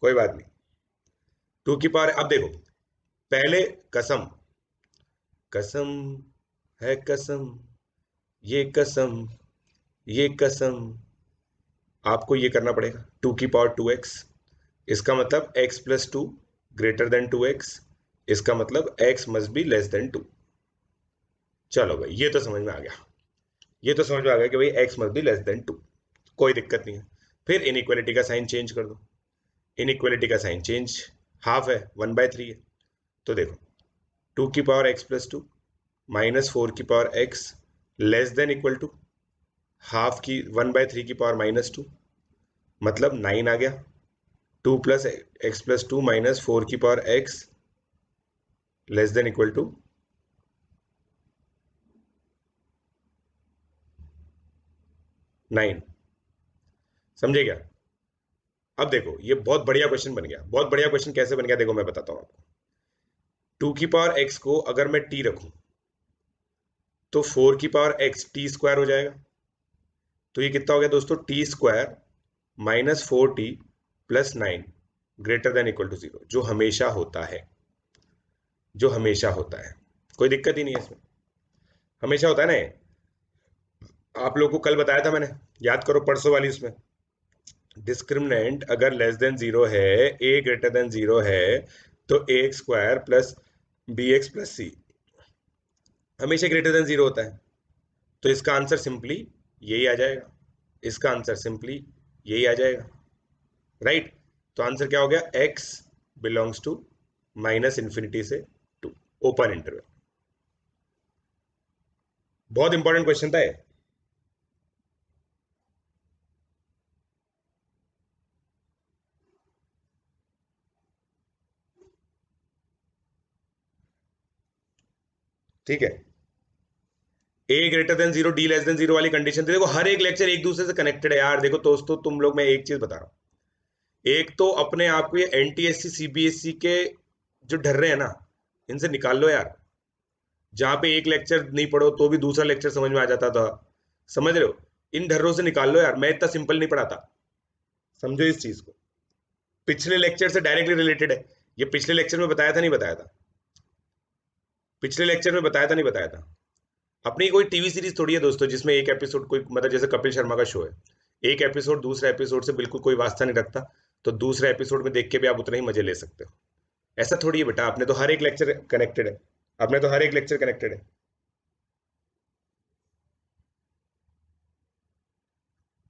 कोई बात नहीं, टू की पावर, अब देखो पहले कसम, कसम है कसम, ये कसम, ये कसम, आपको ये करना पड़ेगा, टू की पावर 2x, इसका मतलब x plus to greater then 2x, इसका मतलब x must be less than 2। चलो भाई ये तो समझ में आ गया, ये तो समझ में आ गया कि भाई x must be less than 2, कोई दिक्कत नहीं है। फिर इनइक्वालिटी का साइन चेंज कर दो, इनइक्वालिटी का साइन चेंज, हाफ है 1/3 है, तो देखो टू की power x plus two minus 4 की power x less than equal to half की 1/3 की पावर -2, मतलब 9 आ गया, 2 plus X plus two minus 4 की power x less than equal to 9, समझे क्या? अब देखो ये बहुत बढ़िया क्वेश्चन बन गया, बहुत बढ़िया क्वेश्चन कैसे बन गया देखो मैं बताता हूं आपको। टू की पावर x को अगर मैं t रखूं तो 4 की पावर x टी स्क्वायर हो जाएगा, तो ये कितना हो गया दोस्तों, T square minus 4t plus 9 greater than equal to 0, जो हमेशा होता है, जो हमेशा होता है, कोई दिक्कत ही नहीं है इसमें, हमेशा होता है ना ये। आप लोगों को कल बताया था मैंने, याद करो परसों वाली उसमें, डिस्क्रिमिनेंट अगर लेस देन 0 है, a ग्रेटर देन 0 है, तो a square plus b x plus c हमेशा ग्रेटर देन 0 होता है, तो इसका आंसर सिंपली यही आ जाएगा, इसका आंसर सिंपली यही आ जाएगा, राइट? तो आंसर क्या हो गया, x belongs to minus infinity से टू, ओपन इंटरवल। बहुत इंपॉर्टेंट क्वेश्चन था ये। ठीक है, a greater than 0 d less than 0 वाली कंडीशन थी, देखो हर एक लेक्चर एक दूसरे से कनेक्टेड है यार। देखो दोस्तों तुम लोग, मैं एक चीज बता रहा हूं, एक तो अपने आप को ये एनटीएससी सीबीएसई के जो डर रहे हैं ना, इनसे निकाल लो यार, जहां पे एक लेक्चर नहीं पढ़ो तो भी दूसरा लेक्चर समझ में आ जाता था, समझ रहे हो? इन ढर्रों से निकाल लो यार, मैं इतना सिंपल नहीं पढ़ाता, समझो इस चीज को, पिछले लेक्चर से डायरेक्टली रिलेटेड है, ये पिछले लेक्चर में बताया था नहीं बताया था, पिछले लेक्चर में बताया था नहीं बताया था। अपनी कोई टीवी सीरीज थोड़ी है दोस्तों जिसमें एक एपिसोड कोई, मतलब जैसे कपिल शर्मा का शो है, एक एपिसोड दूसरे एपिसोड से बिल्कुल कोई वास्ता नहीं रखता, तो दूसरे एपिसोड में देख के भी आप उतना ही मजे ले सकते हो, ऐसा थोड़ी है बेटा, आपने तो हर एक लेक्चर कनेक्टेड है, आपने तो हर एक लेक्चर कनेक्टेड है।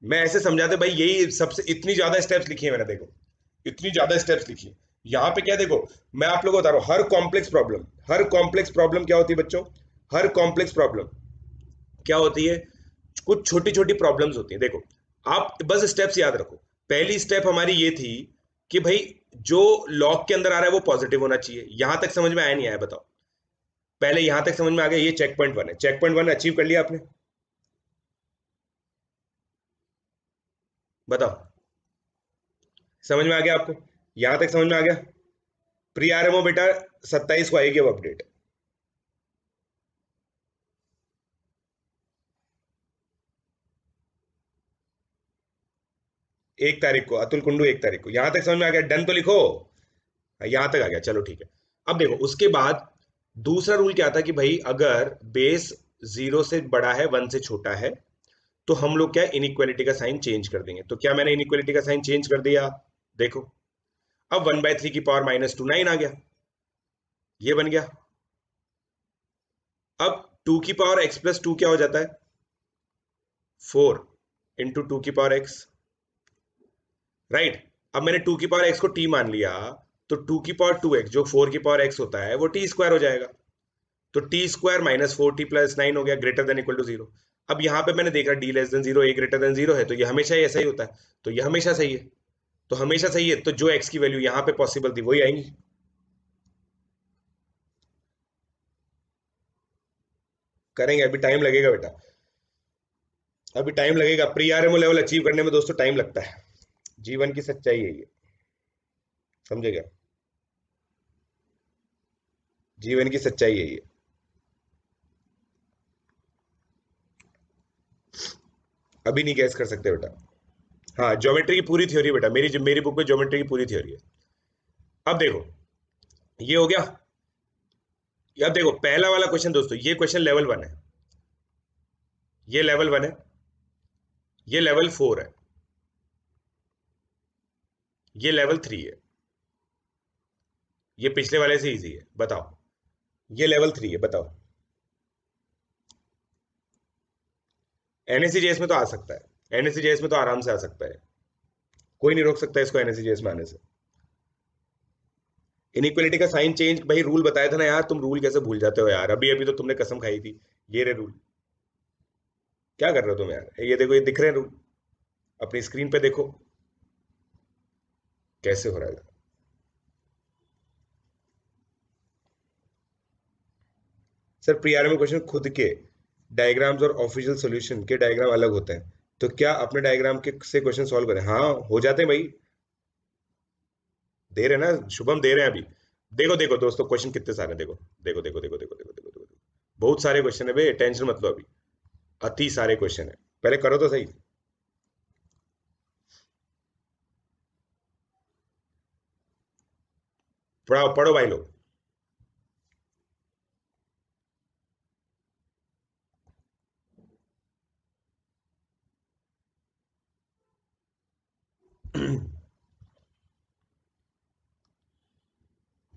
मैं ऐसे समझाते भाई, यही सबसे इतनी ज्यादा स्टेप्स लिखी है मैंने, देखो इतनी ज्यादा स्टेप्स लिखी है यहाँ पे, क्या देखो मैं आप लोगों को बता रहा हूँ, हर कॉम्प्लेक्स प्रॉब्लम, हर कॉम्प्लेक्स प्रॉब्लम क्या होती है बच्चों, हर कॉम्प्लेक्स प्रॉब्लम क्या होती है, कुछ छोटी छोटी प्रॉब्लम्स होती हैं, देखो आप बस स्टेप्स याद रखो। पहली स्टेप हमारी ये थी कि भाई जो लॉग के अंदर आ रहा है वो पॉजिटिव होना चाहिए, यहां तक समझ में आया नहीं आया बताओ? पहले यहां तक समझ में आ गया, ये चेक पॉइंट 1 है, चेक पॉइंट 1 अचीव कर लिया आपने, बताओ समझ में आ गया आपको? यहां तक समझ में आ गया? प्री आरएमओ बेटा 27 को आएगी अब अपडेट। एक तारीख को अतुल कुंडू, 1 तारीख को। यहां तक समझ में आ गया? डन तो लिखो। यहां तक आ गया, चलो ठीक है। अब देखो उसके बाद दूसरा रूल क्या था कि भाई अगर बेस 0 से बड़ा है 1 से छोटा है तो हम लोग क्या इनइक्वालिटी का साइन चेंज कर देंगे। तो क्या मैंने इनइक्वालिटी का साइन चेंज कर दिया? देखो अब 1/3 की पावर -2 9 आ गया, ये बन गया। अब 2 की पावर x प्लस 2 क्या हो जाता है? 4 इंटू 2 की पावर x, राइट। अब मैंने 2 की पावर x को t मान लिया, तो 2 की पावर 2x जो 4 की पावर x होता है वो t स्क्वायर हो जाएगा। तो टी स्क्वायर -4t + 9 हो गया, ग्रेटर देन इक्वल टू 0। अब यहां पे मैंने देखा d less than 0 a greater than 0 है, तो ये हमेशा ही ऐसा ही होता है, तो ये हमेशा सही है। तो हमेशा सही है, तो जो x की वैल्यू यहां पे पॉसिबल थी वही आएंगी। करेंगे, अभी टाइम लगेगा बेटा, अभी टाइम लगेगा। प्री आरएमओ लेवल अचीव करने में दोस्तों टाइम लगता है, जीवन की सच्चाई है ये, समझे क्या? जीवन की सच्चाई है ये। अभी नहीं गैस कर सकते बेटा। हाँ, ज्योमेट्री की पूरी थ्योरी बेटा, मेरी मेरी बुक में ज्योमेट्री की पूरी थ्योरी है। अब देखो ये हो गया। अब देखो पहला वाला क्वेश्चन दोस्तों, ये क्वेश्चन लेवल 1 है, ये लेवल 1 है, ये लेवल 4 है, ये लेवल 3 है, ये पिछले वाले से इजी है। बताओ, ये लेवल 3 है, बताओ। एनएससीजेएस में तो आ सकता है, एनएससीजेएस में तो आराम से आ सकता है, कोई नहीं रोक सकता इसको एनएससीजेएस में आने से। इनइक्वालिटी का साइन चेंज, भाई रूल बताया था ना यार, तुम रूल कैसे भूल जाते हो यार? अभी अभी तो तुमने कसम खाई थी। ये रे रूल, क्या कर रहे हो तुम यार? ये देखो, ये दिख रहे हैं रूल, अपनी स्क्रीन पे देखो कैसे हो रहा है। सर प्री आरएमओ क्वेश्चन खुद के डायग्राम्स और ऑफिशियल सॉल्यूशन के डायग्राम अलग होते हैं, तो क्या अपने डायग्राम के से क्वेश्चन सॉल्व करें? हाँ हो जाते हैं भाई, दे रहे हैं ना शुभम, दे रहे हैं अभी। देखो देखो दोस्तों क्वेश्चन कितने सारे हैं, देखो देखो देखो देखो देखो देखो देखो देखो, बहुत सारे क्वेश्चन है भाई, टेंशन मत लो अभी, अति सारे क्वेश्चन है, पहले करो तो सही। पढ़ाओ पढ़ो भाई लोग।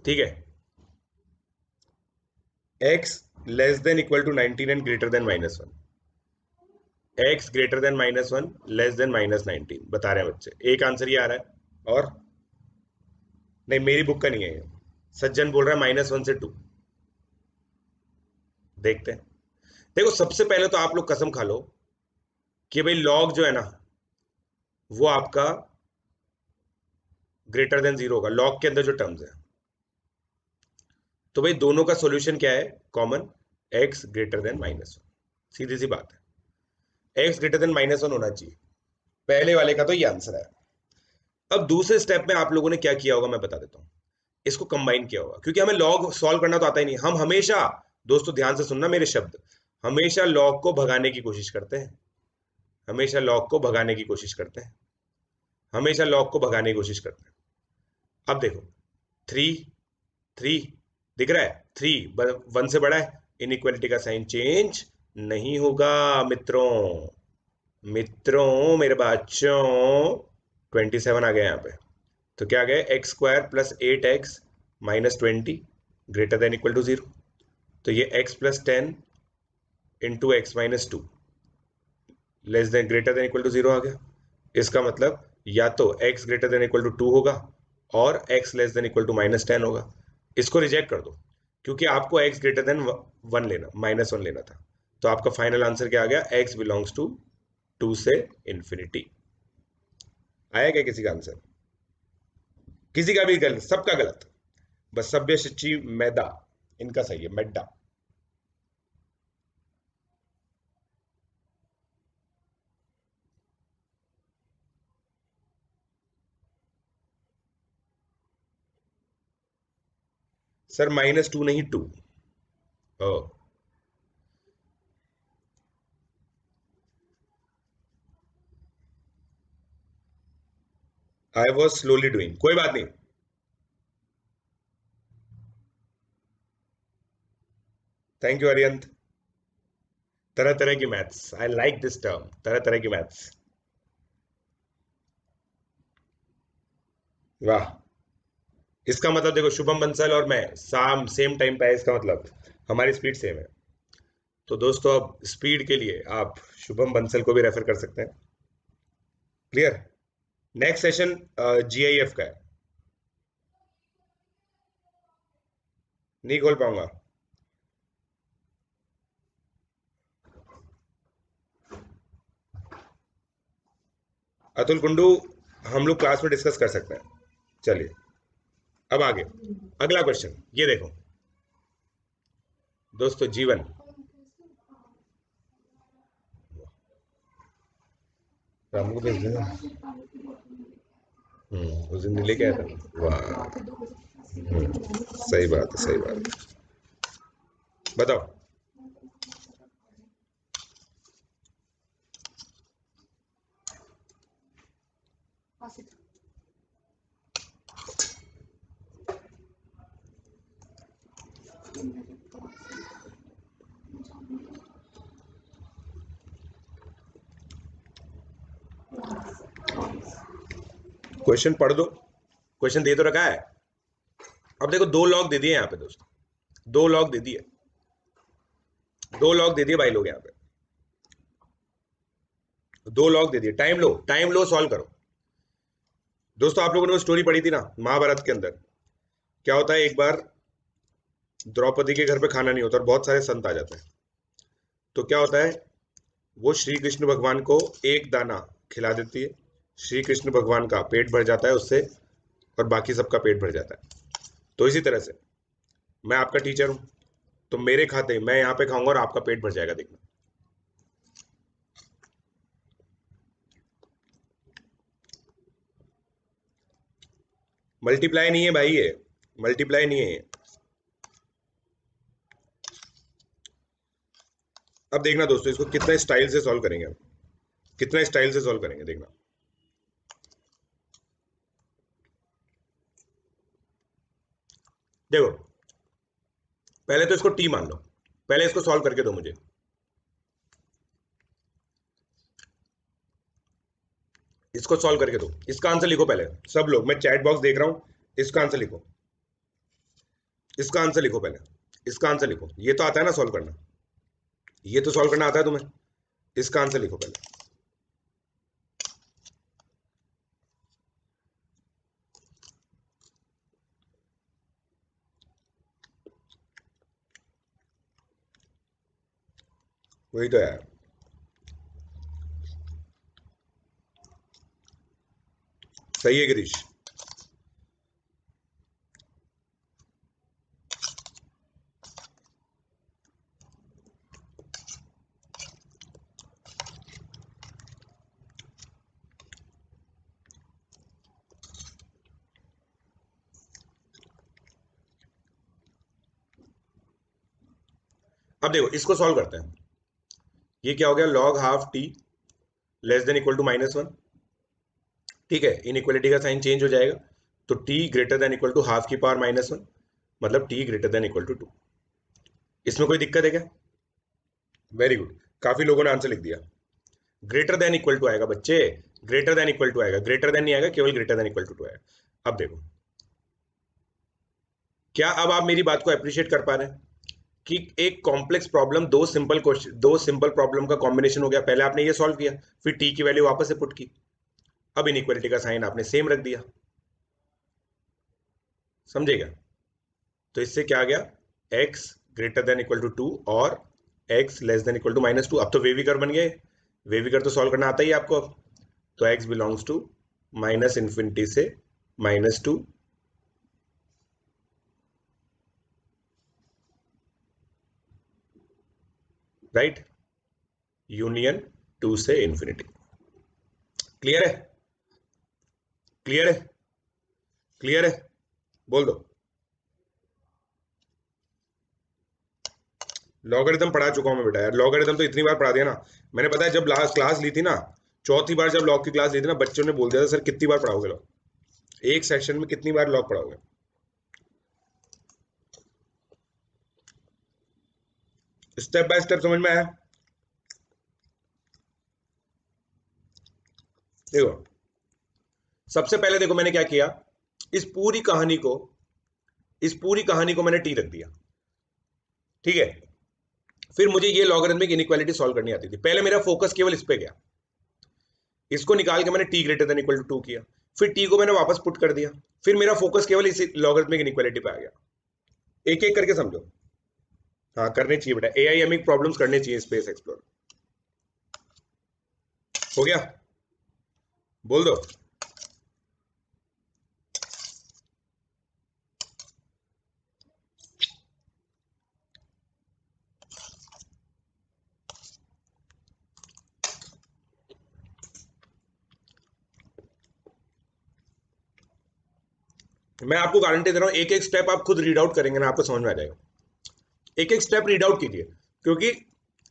ठीक है, x less than equal to 19 and greater than -1, x greater than -1 less than -19 बता रहे हैं बच्चे। एक आंसर ये आ रहा है, और नहीं मेरी बुक का नहीं है ये, सज्जन बोल रहा है -1 से 2। देखते हैं। देखो सबसे पहले तो आप लोग कसम खा लो कि भाई लॉग जो है ना वो आपका ग्रेटर देन 0 होगा, लॉग के अंदर जो टर्म्स है। तो भाई दोनों का सॉल्यूशन क्या है कॉमन? x ग्रेटर देन -1, सीधी सी बात है, x ग्रेटर देन -1 होना चाहिए। पहले वाले का तो ये आंसर है। अब दूसरे स्टेप में आप लोगों ने क्या किया होगा मैं बता देता हूं, इसको कंबाइन किया होगा, क्योंकि हमें लॉग सॉल्व करना तो आता ही नहीं। हम हमेशा, दोस्तों ध्यान से सुनना मेरे शब्द, हमेशा लॉग को भगाने की कोशिश करते हैं, हमेशा लॉग को भगाने की कोशिश करते हैं, हमेशा लॉग को भगाने की कोशिश करते हैं। अब देखो 3 3 दिख रहा है, 3 1 से बड़ा है, इनइक्वालिटी का साइन चेंज नहीं होगा मित्रों। मित्रों मेरे बच्चों, 27 आ गया यहाँ पे, तो क्या आ गया? x² + 8x - 20 greater than equal to 0। तो ये x + 10 into x - 2 less than greater than equal to 0 आ गया। इसका मतलब या तो x greater than equal to 2 होगा और x less than equal to -10 होगा। इसको रिजेक्ट कर दो, क्योंकि आपको x ग्रेटर देन 1 लेना, -1 लेना था। तो आपका फाइनल आंसर क्या आ गया? x बिलोंग्स टू 2 से इंफिनिटी। आया क्या किसी का आंसर? किसी का भी गलत, सबका गलत, बस सभ्य सच्ची मैदा इनका सही है, मैदा। सर -2 नहीं 2। ओ आई वॉज स्लोली डूइंग, कोई बात नहीं। Thank you अरियंत। तरह तरह की maths, I like this term, तरह तरह की मैथ्स। वाह, इसका मतलब देखो शुभम बंसल और मैं सेम टाइम पे है, इसका मतलब हमारी स्पीड सेम है। तो दोस्तों अब स्पीड के लिए आप शुभम बंसल को भी रेफर कर सकते हैं। क्लियर। नेक्स्ट सेशन जीआईएफ का है, नहीं खोल पाऊंगा। अतुल कुंडू, हम लोग क्लास में डिस्कस कर सकते हैं। चलिए अब आगे, अगला क्वेश्चन ये देखो दोस्तों, जीवन। रामू को भेज देना। उस दिन लेके आया था। वाह, सही बात है, सही बात है। बताओ। क्वेश्चन पढ़ दो, क्वेश्चन दे तो रखा है। अब देखो दो लॉग दे दिए यहाँ पे दोस्तों, दो लॉग दे दिए, दो लॉग दे दिए भाई लोग यहाँ पे, दो लॉग दे दिए। टाइम लो, टाइम लो, सॉल्व करो। दोस्तों आप लोगों ने वो स्टोरी पढ़ी थी ना महाभारत के अंदर, क्या होता है एक बार द्रौपदी के घर पे खाना नहीं होता और बहुत सारे संत आ जाते हैं। तो क्या होता है, वो श्री कृष्ण भगवान को एक दाना खिला देती है, श्री कृष्ण भगवान का पेट भर जाता है उससे, और बाकी सबका पेट भर जाता है। तो इसी तरह से मैं आपका टीचर हूं, तो मेरे खाते मैं यहाँ पे खाऊंगा और आपका पेट भर जाएगा, देखना। मल्टीप्लाई नहीं है भाई, ये मल्टीप्लाई नहीं है ये। अब देखना दोस्तों, इसको कितना स्टाइल से सॉल्व करेंगे हम, कितना स्टाइल से सॉल्व करेंगे, देखना। देखो पहले तो इसको टी मान लो, पहले इसको सॉल्व करके दो मुझे। इसको सॉल्व करके दो, इसका आंसर लिखो पहले सब लोग, मैं चैट बॉक्स देख रहा हूं, इसका आंसर लिखो, इसका आंसर लिखो पहले, इसका आंसर लिखो। ये तो आता है ना सॉल्व करना, ये तो सॉल्व करना आता है तुम्हें, इसका आंसर लिखो पहले। वही तो यार, सही है गिरीश। अब देखो इसको सॉल्व करते हैं। ये क्या हो गया, log half t less than equal to -1। ठीक है, इनइक्वालिटी का साइन चेंज हो जाएगा, तो t greater than equal to half की पावर -1, मतलब t greater than equal to 2। इसमें कोई दिक्कत है क्या? वेरी गुड, काफी लोगों ने आंसर लिख दिया। ग्रेटर देन इक्वल टू आएगा बच्चे, ग्रेटर देन इक्वल टू आएगा, ग्रेटर देन नहीं आएगा, केवल ग्रेटर देन इक्वल टू 2 आएगा। अब देखो, क्या अब आप मेरी बात को अप्रिशिएट कर पा रहे हैं कि एक कॉम्प्लेक्स प्रॉब्लम, दो सिंपल क्वेश्चन, दो सिंपल प्रॉब्लम का कॉम्बिनेशन हो गया। पहले आपने ये सॉल्व किया, फिर टी की वैल्यू वापस से पुट की, अब इनइक्वालिटी का साइन आपने सेम रख दिया, समझेगा? तो इससे क्या आ गया, x greater than equal to 2 और x less than equal to -2। अब तो वेविकर बन गए, वेविकर तो सॉल्व करना आता ही है आपको अब। तो x बिलोंग्स टू -∞ से -2, राइट, यूनियन 2 से इंफिनिटी। क्लियर है? क्लियर है? क्लियर है? बोल दो। लॉगरिथम पढ़ा चुका हूं मैं बेटा यार, लॉगरिथम तो इतनी बार पढ़ा दिया ना मैंने। पता है जब लास्ट क्लास ली थी ना, चौथी बार जब लॉग की क्लास ली थी ना, बच्चों ने बोल दिया था सर कितनी बार पढ़ाओगे लॉग, एक सेक्शन में कितनी बार लॉग पढ़ाओगे। स्टेप बाय स्टेप समझ में आया? देखो सबसे पहले देखो मैंने क्या किया, इस पूरी कहानी को इस पूरी कहानी को मैंने टी रख दिया, ठीक है। फिर मुझे ये लॉगरिथमिक इनइक्वालिटी सॉल्व करनी आती थी। पहले मेरा फोकस केवल इस पे गया, इसको निकाल के मैंने t greater than equal to 2 किया, फिर टी को मैंने वापस पुट कर दिया, फिर मेरा फोकस केवल इस लॉगरिथमिक इनइक्वालिटी पे आ गया। एक एक करके समझो। हाँ करने चाहिए बेटा, एआईएमई प्रॉब्लम्स करने चाहिए स्पेस एक्सप्लोर। हो गया? बोल दो। मैं आपको गारंटी दे रहा हूं, एक एक स्टेप आप खुद रीड आउट करेंगे ना, आपको समझ में आ जाएगा। एक एक स्टेप रीड आउट कीजिए, क्योंकि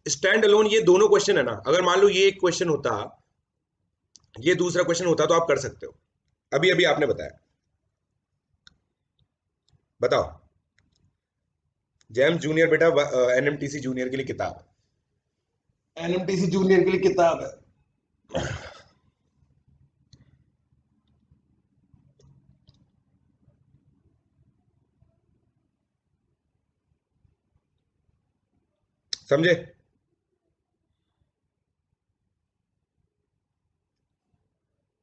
स्टैंड अलोन ये दोनों क्वेश्चन है ना, अगर मान लो ये एक क्वेश्चन होता, ये दूसरा क्वेश्चन होता, तो आप कर सकते हो। अभी अभी आपने बताया, बताओ। जेम्स जूनियर बेटा, एनएमटीसी जूनियर के लिए किताब, एनएमटीसी जूनियर के लिए किताब है। समझे?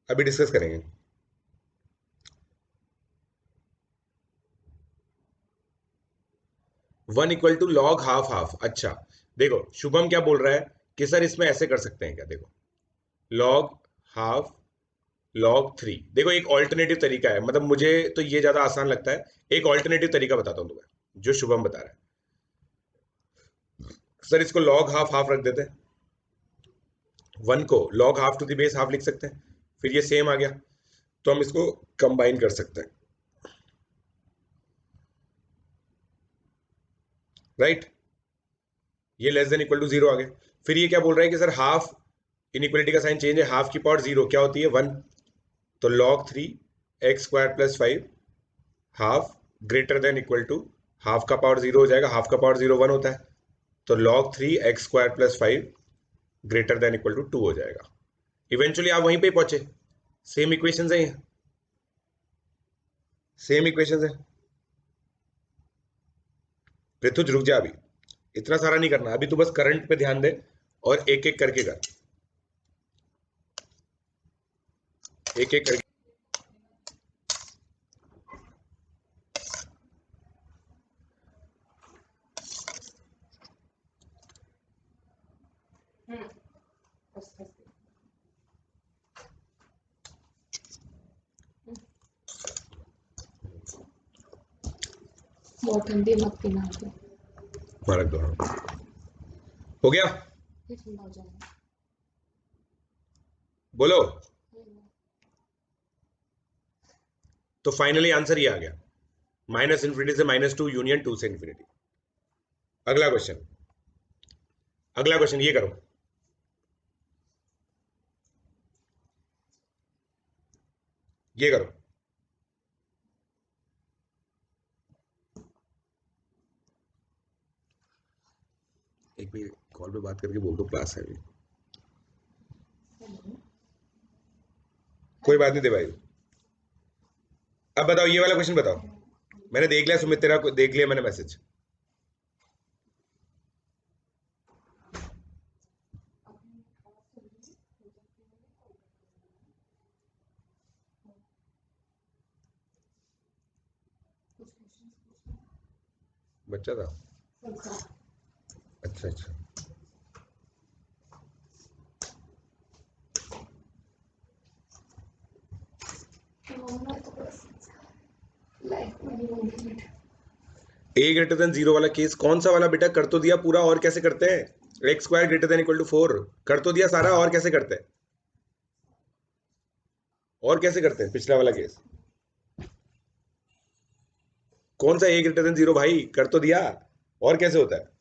अभी डिस्कस करेंगे। 1 equal to log half half. अच्छा देखो शुभम क्या बोल रहा है कि सर इसमें ऐसे कर सकते हैं क्या, देखो लॉग हाफ लॉग 3, देखो एक ऑल्टरनेटिव तरीका है, मतलब मुझे तो ये ज्यादा आसान लगता है। एक ऑल्टरनेटिव तरीका बताता हूं तुम्हें जो शुभम बता रहा है। सर इसको लॉग हाफ हाफ रख देते हैं, 1 को log half to the base half लिख सकते हैं, फिर ये सेम आ गया, तो हम इसको कंबाइन कर सकते हैं, राइट। ये लेस देन इक्वल टू 0 आ गया। फिर ये क्या बोल रहा है कि सर हाफ, इनइक्वालिटी का साइन चेंज है, हाफ की पावर 0 क्या होती है 1, तो log 3 x square plus 5 half greater than equal to, half का पावर 0 हो जाएगा, हाफ का पावर 0 1 होता है, तो log 3 x square plus 5 greater than equal to 2 हो जाएगा। इवेंचुअली आप वहीं पे पहुंचे, सेम इक्वेशंस है, सेम इक्वेशंस है। पृथ्वी रुक जा, अभी इतना सारा नहीं करना, अभी तू बस करंट पे ध्यान दे और एक एक करके कर, एक एक करके।
बहुत ठंडी मत पीना आपको,
मारक दो। हो गया?
फिर ठंडा हो जाएगा।
बोलो। तो फाइनली आंसर ये आ गया, माइनस इंफिनिटी से -2 यूनियन 2 से इंफिनिटी। अगला क्वेश्चन, अगला क्वेश्चन ये करो, ये करो। एक भी कॉल पे बात करके बोल दो क्लास है अभी। कोई बात नहीं दे भाई। अब बताओ ये वाला क्वेश्चन बताओ, मैंने देख लिया सुमित, तेरा देख लिया मैंने मैसेज। बच्चा था, अच्छा अच्छा। ए ग्रेटर देन 0 वाला केस कौन सा वाला बेटा, कर तो दिया पूरा, और कैसे करते हैं। X square greater than equal to 4 कर तो दिया सारा, और कैसे करते हैं, और कैसे करते हैं पिछला वाला केस। कौन सा ए ग्रेटर देन 0 भाई, कर तो दिया, और कैसे होता है।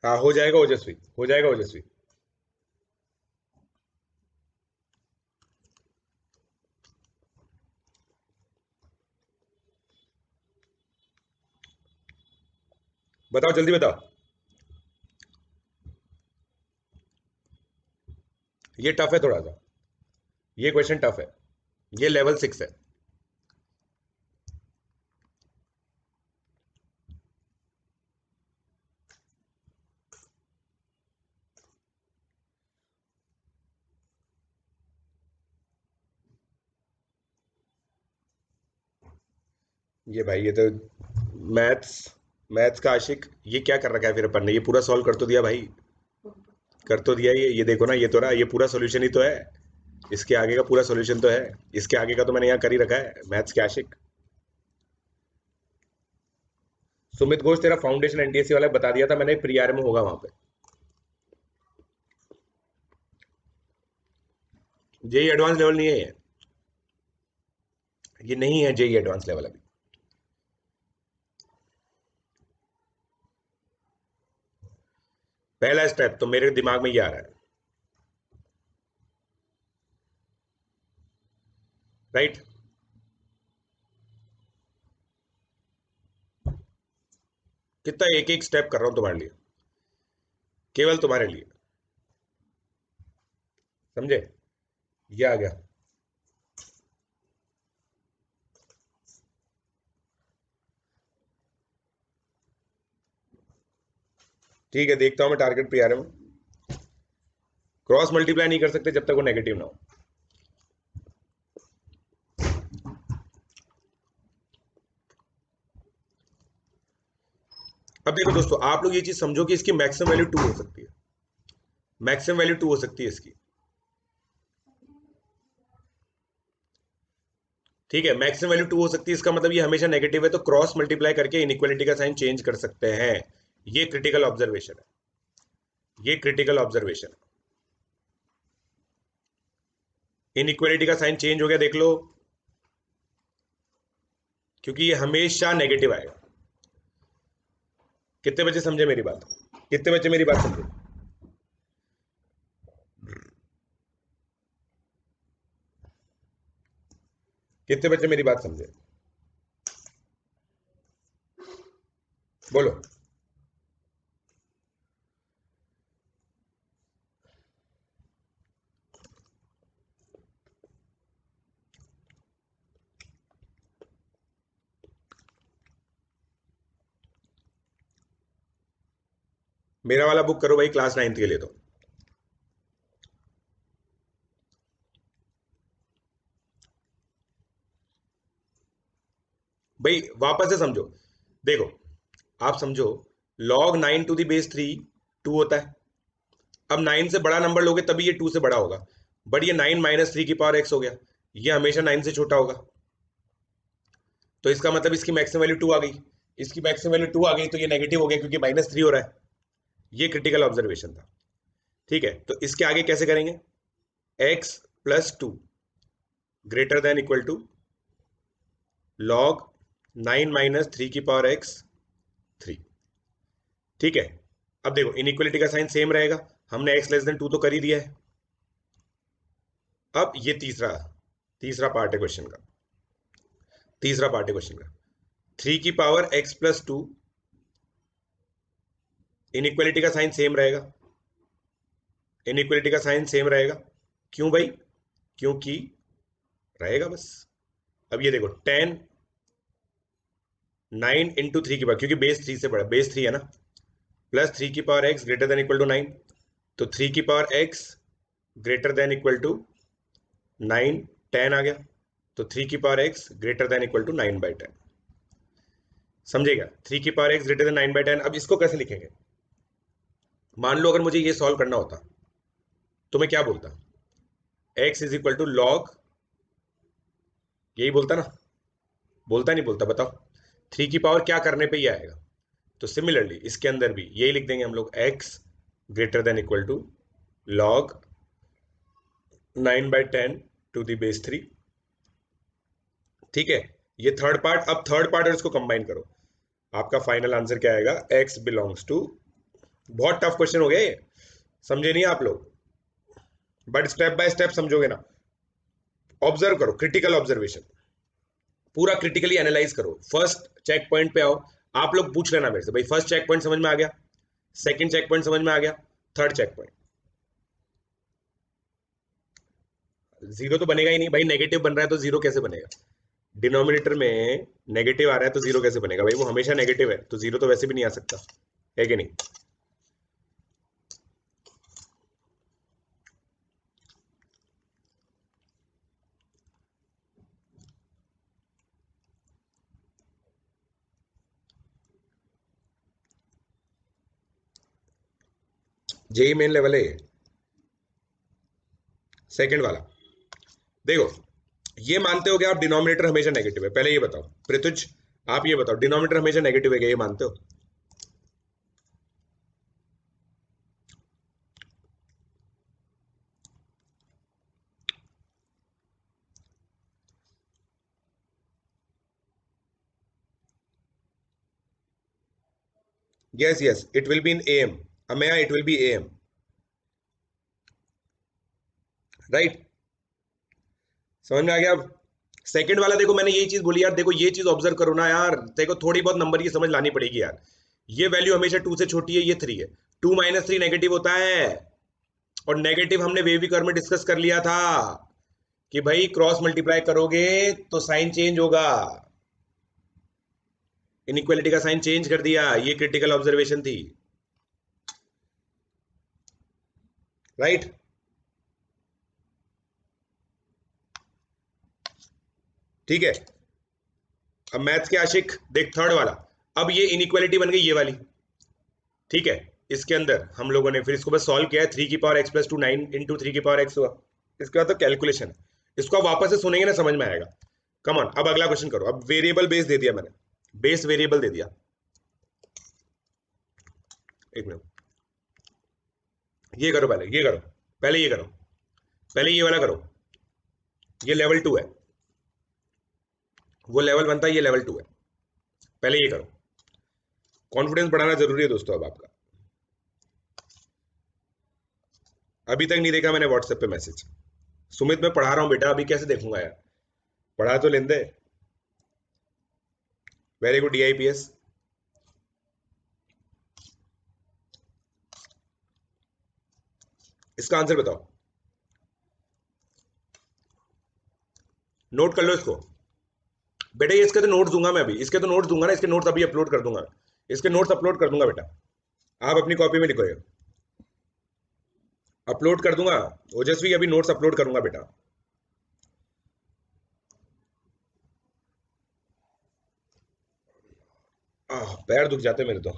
हाँ हो जाएगा ओजस्वी, हो जाएगा ओजस्वी। बताओ जल्दी बताओ। ये टफ है थोड़ा सा, ये क्वेश्चन टफ है, ये लेवल 6 है। ये भाई ये तो मैथ्स, मैथ्स का आशिक, ये क्या कर रखा है फिर अपन ने, ये पूरा सॉल्व कर तो दिया भाई, कर तो दिया। ये देखो ना, ये तो रहा, ये पूरा सॉल्यूशन ही तो है, इसके आगे का पूरा सॉल्यूशन तो है, इसके आगे का तो मैंने यहाँ कर ही रखा है, मैथ्स के आशिक। सुमित घोष तेरा फाउंडेशन एनटीएससी वाला बता दिया था मैंने, प्री आरएमओ होगा वहां पे। जेई एडवांस लेवल नहीं है ये नहीं है जेई एडवांस लेवल अभी। पहला स्टेप तो मेरे दिमाग में ये आ रहा है, राइट। कितना एक एक स्टेप कर रहा हूं तुम्हारे लिए, केवल तुम्हारे लिए, समझे। ये आ गया, ठीक है। देखता हूं मैं टारगेट पे आ रहा हूं। क्रॉस मल्टीप्लाई नहीं कर सकते जब तक वो नेगेटिव ना हो। अब देखो दोस्तों, आप लोग ये चीज समझो कि इसकी मैक्सिमम वैल्यू 2 हो सकती है, मैक्सिमम वैल्यू 2 हो सकती है इसकी, ठीक है। मैक्सिमम वैल्यू 2 हो सकती है, इसका मतलब ये हमेशा नेगेटिव है, तो क्रॉस मल्टीप्लाई करके इनइक्वालिटी का साइन चेंज कर सकते हैं। ये क्रिटिकल ऑब्जर्वेशन है, ये क्रिटिकल ऑब्जर्वेशन है। इनइक्वालिटी का साइन चेंज हो गया, देख लो, क्योंकि ये हमेशा नेगेटिव आएगा। कितने बच्चे समझे मेरी बात, कितने बच्चे मेरी बात समझे। कितने बच्चे मेरी बात समझे, बोलो। मेरा वाला बुक करो भाई क्लास 9th के लिए। तो भाई वापस से समझो, देखो आप समझो, log 9 टू द बेस 3 2 होता है। अब 9 से बड़ा नंबर लोगे तभी ये 2 से बड़ा होगा, बट ये 9 माइनस 3 की पावर x हो गया, ये हमेशा 9 से छोटा होगा। तो इसका मतलब इसकी मैक्सिमम वैल्यू 2 आ गई, इसकी मैक्सिमम वैल्यू 2 आ गई, तो ये नेगेटिव हो गया क्योंकि -3 हो रहा है। ये क्रिटिकल ऑब्जर्वेशन था, ठीक है। तो इसके आगे कैसे करेंगे, x plus 2 greater than equal to log 9 minus 3 की पावर x 3, ठीक है। अब देखो इनइक्वालिटी का साइन सेम रहेगा, हमने x लेस देन 2 तो कर ही दिया है। अब ये तीसरा तीसरा पार्ट है क्वेश्चन का, तीसरा पार्ट है क्वेश्चन का, 3 की पावर x प्लस 2, इनइक्वालिटी का साइन सेम रहेगा, इनइक्वालिटी का साइन सेम रहेगा। क्यों भाई, क्योंकि रहेगा बस। अब ये देखो 10 9 इंटू 3 की पावर, क्योंकि बेस 3 से बड़ा, बेस 3 है ना, प्लस 3 की power x greater than equal to 9, तो 3 की power x greater than equal to 9 10 आ गया, तो 3 की power x greater than equal to 9/10, समझेगा। 3 की पावर x ग्रेटर देन 9/10। अब इसको कैसे लिखेंगे, मान लो अगर मुझे ये सॉल्व करना होता तो मैं क्या बोलता, x is equal to log, यही बोलता ना, बोलता नहीं बोलता, बताओ। 3 की पावर क्या करने पे ही आएगा, तो सिमिलरली इसके अंदर भी यही लिख देंगे हम लोग, x greater than equal to log 9/10 to the base 3, ठीक है। ये थर्ड पार्ट, अब थर्ड पार्ट और इसको कंबाइन करो, आपका फाइनल आंसर क्या आएगा, x बिलोंग्स टू बहुत टफ क्वेश्चन हो गया ये, समझे नहीं आप लोग, बट स्टेप बाय स्टेप समझोगे ना। ऑब्जर्व करो, क्रिटिकल ऑब्जर्वेशन, पूरा क्रिटिकली एनालाइज करो। फर्स्ट चेक पॉइंट पे आओ, आप लोग पूछ लेना मेरे से, भाई फर्स्ट चेक पॉइंट समझ में आ गया, सेकंड चेक पॉइंट समझ में आ गया, थर्ड चेक पॉइंट। जीरो तो बनेगा ही नहीं भाई, नेगेटिव बन रहा है तो जीरो कैसे बनेगा? डिनोमिनेटर में नेगेटिव आ रहा है तो जीरो कैसे बनेगा भाई? वो हमेशा नेगेटिव है, तो जीरो तो वैसे भी नहीं आ सकता, है कि नहीं? जेई मेन लेवल है ये, सेकंड वाला। देखो, ये मानते हो कि आप डिनोमिनेटर हमेशा नेगेटिव है? पहले ये बताओ पृथुज, आप ये बताओ डिनोमिनेटर हमेशा नेगेटिव है क्या, ये मानते हो? Yes, yes, it will be in AM. Ameya, it will be AM. Right? समझ में आ गया? अब सेकंड वाला देखो, मैंने यही चीज बोली यार, देखो ये चीज ऑब्जर्व करो ना यार, देखो थोड़ी बहुत नंबर की समझ लानी पड़ेगी यार। ये वैल्यू हमेशा 2 से छोटी है, ये 3 है, 2 - 3 नेगेटिव होता है। और नेगेटिव हमने वेवी कर्व में डिस्कस कर लिया था कि भाई क्रॉस मल्टीप्लाई करोगे तो साइन चेंज होगा, इनइक्वालिटी का साइन चेंज कर दिया। ये क्रिटिकल ऑब्जर्वेशन थी, राइट? ठीक है, अब मैथ्स के आशिक देख थर्ड वाला। अब ये इनइक्वालिटी बन गई ये वाली, ठीक है? इसके अंदर हम लोगों ने फिर इसको बस सॉल्व किया है, 3 की पावर x + 2 9 × 3 की पावर x हुआ। इसके बाद तो कैलकुलेशन, इसको आप वापस से सुनेंगे ना समझ में आएगा। कम ऑन, अब अगला क्वेश्चन करो। अब वेरिएबल बेस दे दिया मैंने, बेस वेरिएबल दे दिया। एक मिनट, ये करो, पहले ये करो, पहले ये करो, पहले ये वाला करो। ये लेवल 2 है, वो लेवल 1 था, ये लेवल 2 है। पहले ये करो, कॉन्फिडेंस बढ़ाना जरूरी है दोस्तों। अब आपका अभी तक नहीं देखा मैंने व्हाट्सएप पे मैसेज। सुमित मैं पढ़ा रहा हूं बेटा, अभी कैसे देखूंगा यार, पढ़ा तो लेने दे। Very good DIPS। इसका आंसर बताओ, नोट कर लो इसको बेटा। ये इसके तो नोट्स दूंगा मैं अभी, इसके तो नोट्स दूंगा ना, इसके नोट्स अभी अपलोड कर दूंगा, इसके नोट्स अपलोड कर दूंगा बेटा। आप अपनी कॉपी में लिखो, ये अपलोड कर दूंगा। ओजस्वी अभी नोट्स अपलोड करूंगा बेटा। पैर दुख जाते मेरे तो।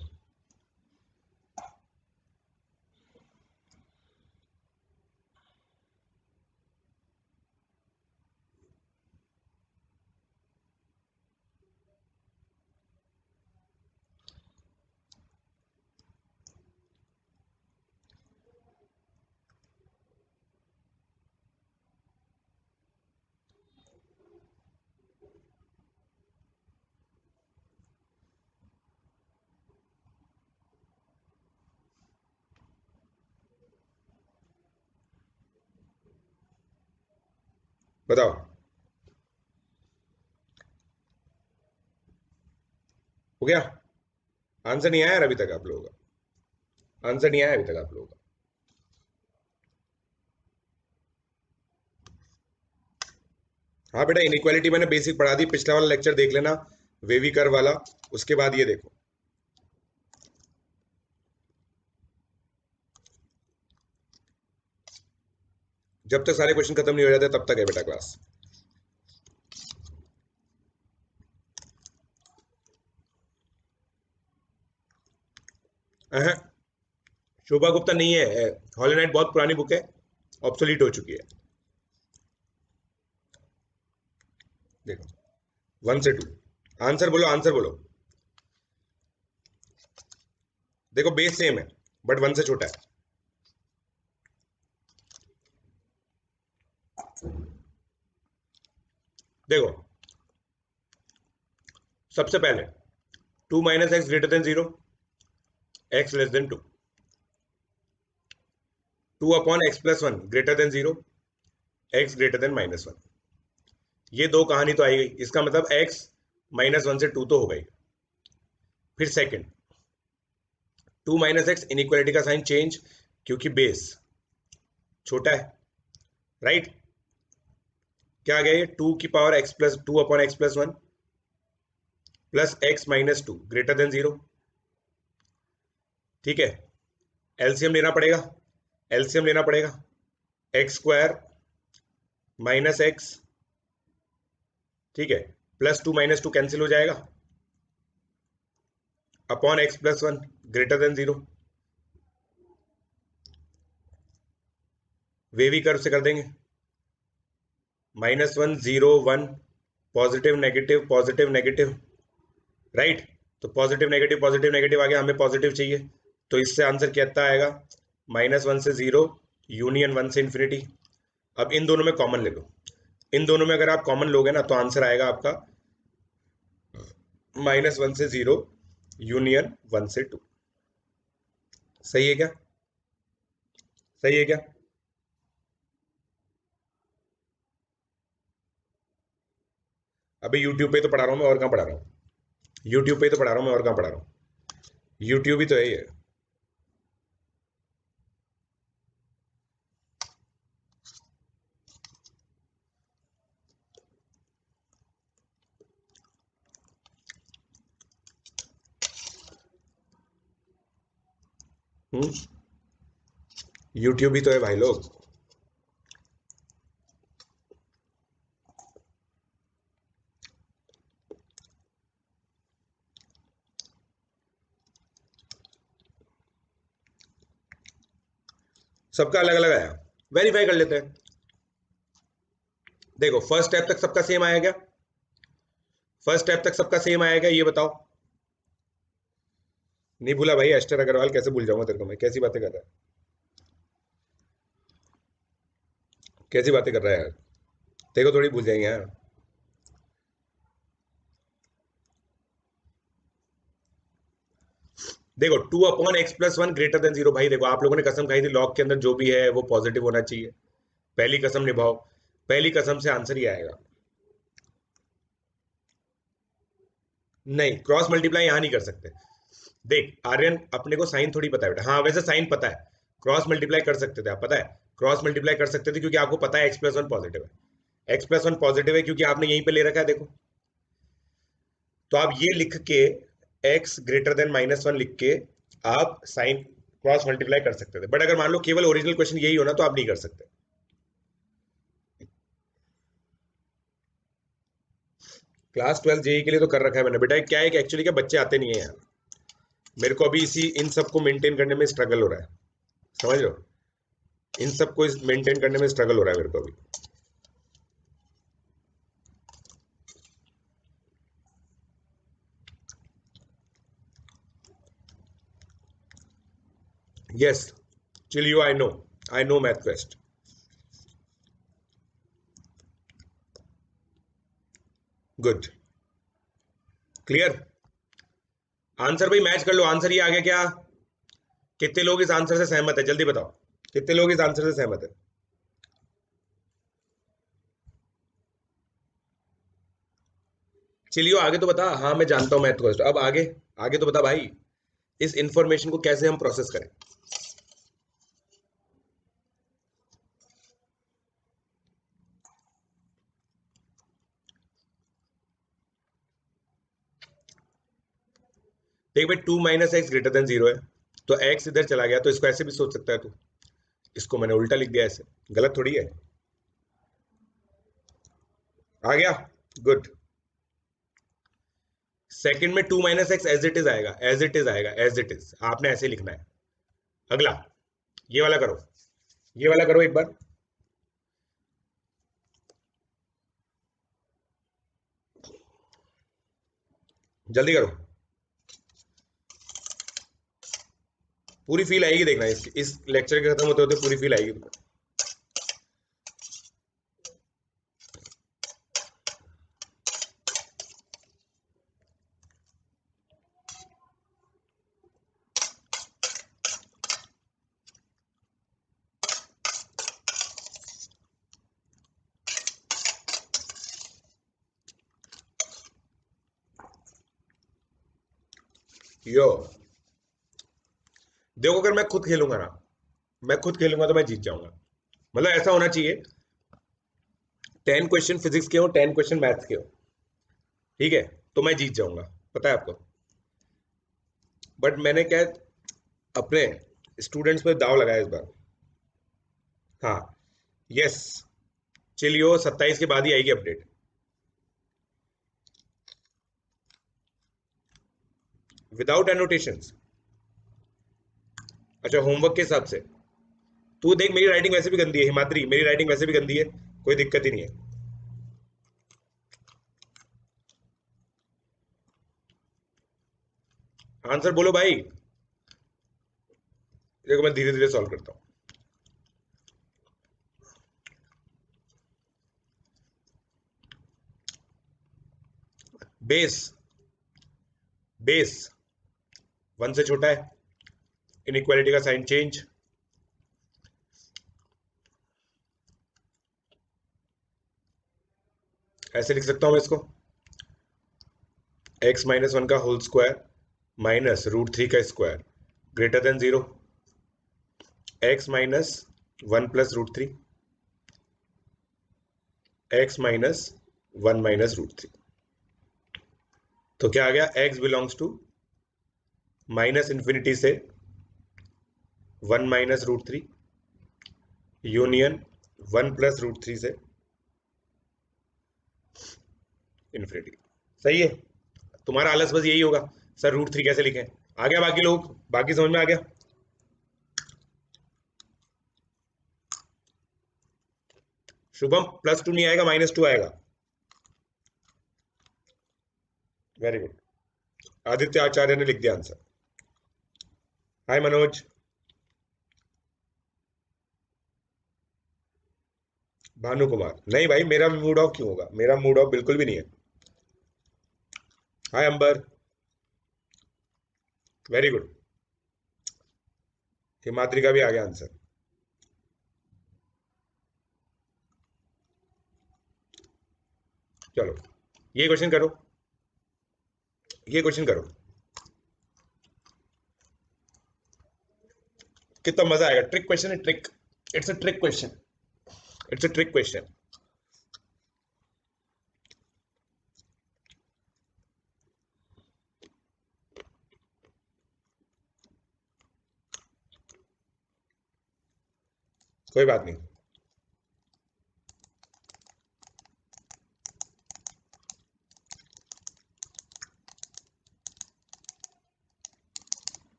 बताओ, हो गया? आंसर नहीं आया यार अभी तक आप लोगों का, आंसर नहीं आया अभी तक आप लोगों का। हाँ बेटा, इनइक्वालिटी मैंने बेसिक पढ़ा दी, पिछला वाला लेक्चर देख लेना, वेवी कर्व वाला। उसके बाद ये देखो, जब तक सारे क्वेश्चन खत्म नहीं हो जाते तब तक है बेटा क्लास। शोभा गुप्ता नहीं है, हॉली नाइट बहुत पुरानी बुक है, ऑब्सोलीट हो चुकी है। देखो 1 से 2, आंसर बोलो, आंसर बोलो। देखो बेस सेम है बट 1 से छोटा है। देखो सबसे पहले 2 - x > 0, x <2। Two upon x plus one greater than zero, x greater than minus one. ये दो कहानी तो आई गई, इसका मतलब एक्स माइनस वन से टू तो हो गई। फिर second, two minus x, inequality का साइन चेंज, क्योंकि बेस छोटा है, राइट। क्या आ गया ये, टू की power x plus two upon x plus one plus x minus two greater than zero. ठीक है, एलसीएम लेना पड़ेगा, एलसीएम लेना पड़ेगा, एक्स स्क्वायर माइनस एक्स, ठीक है, plus two minus two cancel हो जाएगा, upon x plus one greater than zero. वे भी कर्व से कर देंगे, minus one zero one, positive negative, right. तो पॉजिटिव नेगेटिव आ गया, हमें पॉजिटिव चाहिए, तो इससे आंसर कितना आएगा, माइनस वन से जीरो यूनियन वन से इंफिनिटी। अब इन दोनों में कॉमन ले लो, इन दोनों में अगर आप कॉमन लोगे ना तो आंसर आएगा आपका माइनस वन से जीरो यूनियन वन से टू। सही है क्या, सही है क्या? अभी यूट्यूब पे तो पढ़ा रहा हूं मैं, और कहां पढ़ा रहा हूं, यूट्यूब पे तो पढ़ा रहा हूं मैं, और कहां पढ़ा रहा हूं, यूट्यूब ही तो है ये। यूट्यूब ही तो है भाई लोग। सबका अलग अलग आया, वेरीफाई कर लेते हैं। देखो फर्स्ट स्टेप तक सबका सेम आया क्या, फर्स्ट स्टेप तक सबका सेम आया क्या, ये बताओ। नहीं भूला भाई, एस्टर अग्रवाल कैसे भूल जाऊंगा तेरे को मैं, कैसी बातें कर रहा है, कैसी बातें कर रहा है यार, तेरे को थोड़ी भूल जाएंगे यार। देखो to upon x plus one greater than zero, भाई देखो आप लोगों ने कसम खाई थी लॉग के अंदर जो भी है वो पॉजिटिव होना चाहिए, पहली कसम निभाओ, पहली कसम से आंसर ही आएगा। नहीं, क्रॉस मल्टीप्लाई यहां नहीं कर सकते। देख आर्यन, अपने को साइन थोड़ी पता है बेटा, हाँ वैसे साइन पता है, क्रॉस मल्टीप्लाई कर सकते थे आप, पता है क्रॉस मल्टीप्लाई कर सकते थे, क्योंकि आपको पता है एक्स प्लस वन पॉजिटिव है, एक्स प्लस वन पॉजिटिव है क्योंकि आपने यहीं पे ले रखा है, देखो। तो आप ये लिख के x greater than minus one लिख के आप साइन क्रॉस मल्टीप्लाई कर सकते थे, बट अगर मान लो केवल ओरिजिनल क्वेश्चन यही हो ना तो आप नहीं कर सकते। क्लास 12 जेई के लिए तो कर रखा है मैंने बेटा, क्या है कि एक्चुअली क्या बच्चे आते नहीं है यार, मेरे को अभी इसी इन सबको मेंटेन करने में स्ट्रगल हो रहा है, समझ लो, इन सबको मेंटेन करने में स्ट्रगल हो रहा है मेरे को अभी। यस चिलियो, I know math quest. Good, clear. Answer भाई मैच कर लो, आंसर ये आ गया क्या, कितने लोग इस आंसर से सहमत है, जल्दी बताओ कितने लोग इस आंसर से सहमत है। चिलियो आगे तो बता, हाँ मैं जानता हूं मैथ क्वेस्ट, अब आगे, आगे तो बता भाई, इस इंफॉर्मेशन को कैसे हम प्रोसेस करें। देख भाई two minus x greater than zero है, तो एक्स इधर चला गया, तो इसको ऐसे भी सोच सकता है तू, इसको मैंने उल्टा लिख दिया ऐसे, गलत थोड़ी है। आ गया, गुड। सेकंड में two minus x as it is आएगा, एज इट इज आएगा, एज इट इज आपने ऐसे लिखना है। अगला ये वाला करो, ये वाला करो एक बार, जल्दी करो, पूरी फील आएगी देखना, इस लेक्चर के खत्म होते होते पूरी फील आएगी तुम्हें। यो देखो, अगर मैं खुद खेलूंगा ना, मैं खुद खेलूंगा तो मैं जीत जाऊंगा। मतलब ऐसा होना चाहिए 10 क्वेश्चन फिजिक्स के हो, 10 क्वेश्चन मैथ्स के हो, ठीक है, तो मैं जीत जाऊंगा, पता है आपको। बट मैंने क्या अपने स्टूडेंट्स पे दाव लगाया इस बार। हाँ, यस, चिलियो 27 के बाद ही आएगी अपडेट। Without annotations. अच्छा, होमवर्क के हिसाब से तू देख, मेरी राइटिंग वैसे भी गंदी है हिमाद्री, मेरी राइटिंग वैसे भी गंदी है, कोई दिक्कत ही नहीं है। आंसर बोलो भाई। देखो मैं धीरे धीरे सॉल्व करता हूँ। बेस, बेस 1 से छोटा है, इनइक्वालिटी का साइन चेंज, ऐसे लिख सकता हूं मैं इसको, x माइनस 1 का होल स्क्वायर माइनस √3 का square greater than 0, x minus 1 plus √3, x minus 1 minus √3। तो क्या आ गया, x belongs to minus infinity से 1 माइनस √3 यूनियन 1 प्लस √3 से इंफिनिटी। सही है। तुम्हारा आलस बस यही होगा, सर √3 कैसे लिखें। आ गया बाकी लोग, बाकी समझ में आ गया। शुभम +2 नहीं आएगा, -2 आएगा। वेरी गुड, आदित्य आचार्य ने लिख दिया आंसर। हाय मनोज। भानु कुमार, नहीं भाई, मेरा मूड ऑफ क्यों होगा, मेरा मूड ऑफ बिल्कुल भी नहीं है। हाय अंबर, वेरी गुड। हिमाद्री का भी आ गया आंसर। चलो ये क्वेश्चन करो, ये क्वेश्चन करो, कितना मजा आएगा। ट्रिक क्वेश्चन है, trick, it's a trick question, it's a trick question. कोई बात नहीं।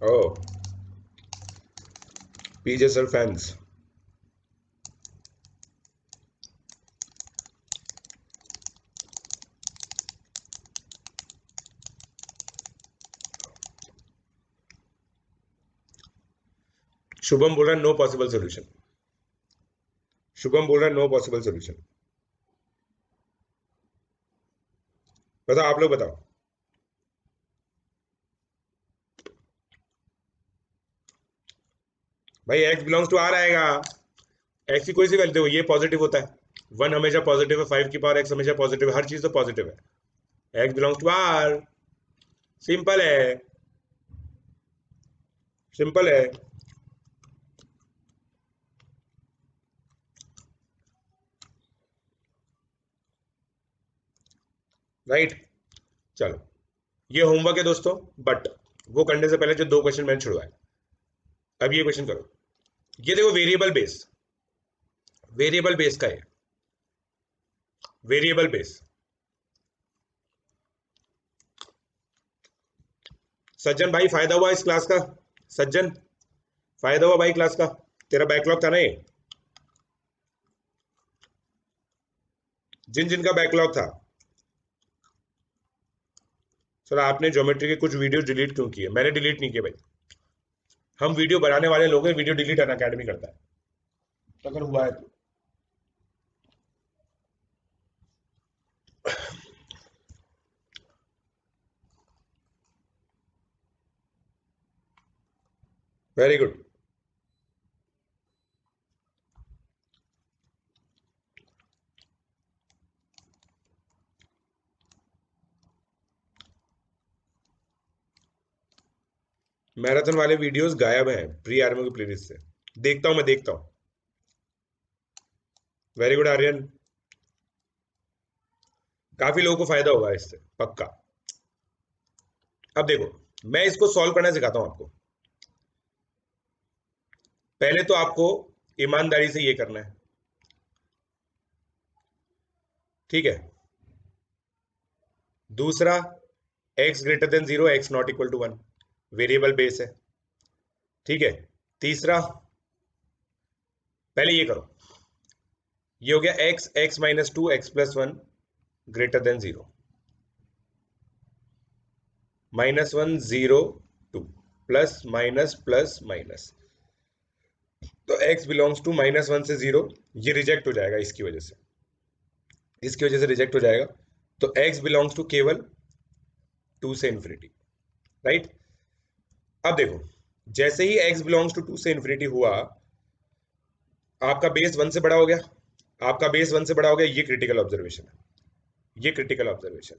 ओ, पीजे सर फैंस। शुभम बोल रहा है नो पॉसिबल सोल्यूशन, शुभम बोल रहा है नो पॉसिबल सोल्यूशन। बताओ, आप लोग बताओ। भाई x बिलोंग्स टू r आएगा, x की कोई सी वैल्यू, ये पॉजिटिव होता है, 1 हमेशा पॉजिटिव है, 5 की पावर x हमेशा पॉजिटिव है, हर चीज तो पॉजिटिव है। x belongs to r, simple है, सिंपल है। राइट, चलो ये होमवर्क है दोस्तों, बट वो करने से पहले जो 2 क्वेश्चन मैंने छुड़वाए, अब ये क्वेश्चन करो। ये देखो, वेरिएबल बेस, वेरिएबल बेस का है, वेरिएबल बेस। सज्जन भाई फायदा हुआ इस क्लास का, सज्जन फायदा हुआ भाई क्लास का, तेरा बैकलॉग था ना ये, जिन जिन का बैकलॉग था। सर आपने ज्योमेट्री के कुछ वीडियो डिलीट क्यों किए, मैंने डिलीट नहीं किए भाई, हम वीडियो बनाने वाले लोग हैं, वीडियो डिलीट अन अकेडमी करता है, अगर हुआ है तो। Very good. मैराथन वाले वीडियोस गायब हैं प्री आर्मी की प्लेलिस्ट से। देखता हूं, मैं देखता हूं। वेरी गुड आर्यन, काफी लोगों को फायदा होगा इससे पक्का। अब देखो, मैं इसको सॉल्व करना सिखाता हूं आपको। पहले तो आपको ईमानदारी से ये करना है, ठीक है। दूसरा, x greater than 0, x not equal to 1, variable base है, ठीक है। तीसरा, पहले ये करो, ये हो गया x minus 2 x plus 1 greater than 0, -1 0 2 plus minus plus minus, तो x बिलोंग्स टू -1 से 0, ये रिजेक्ट हो जाएगा इसकी वजह से, इसकी वजह से रिजेक्ट हो जाएगा। तो x बिलोंग्स टू केवल 2 से इन्फिनिटी, राइट। अब देखो, जैसे ही x बिलोंग्स टू 2 से इन्फिनिटी हुआ, आपका बेस 1 से बड़ा हो गया, आपका बेस 1 से बड़ा हो गया, ये क्रिटिकल ऑब्जर्वेशन है, ये क्रिटिकल ऑब्जर्वेशन,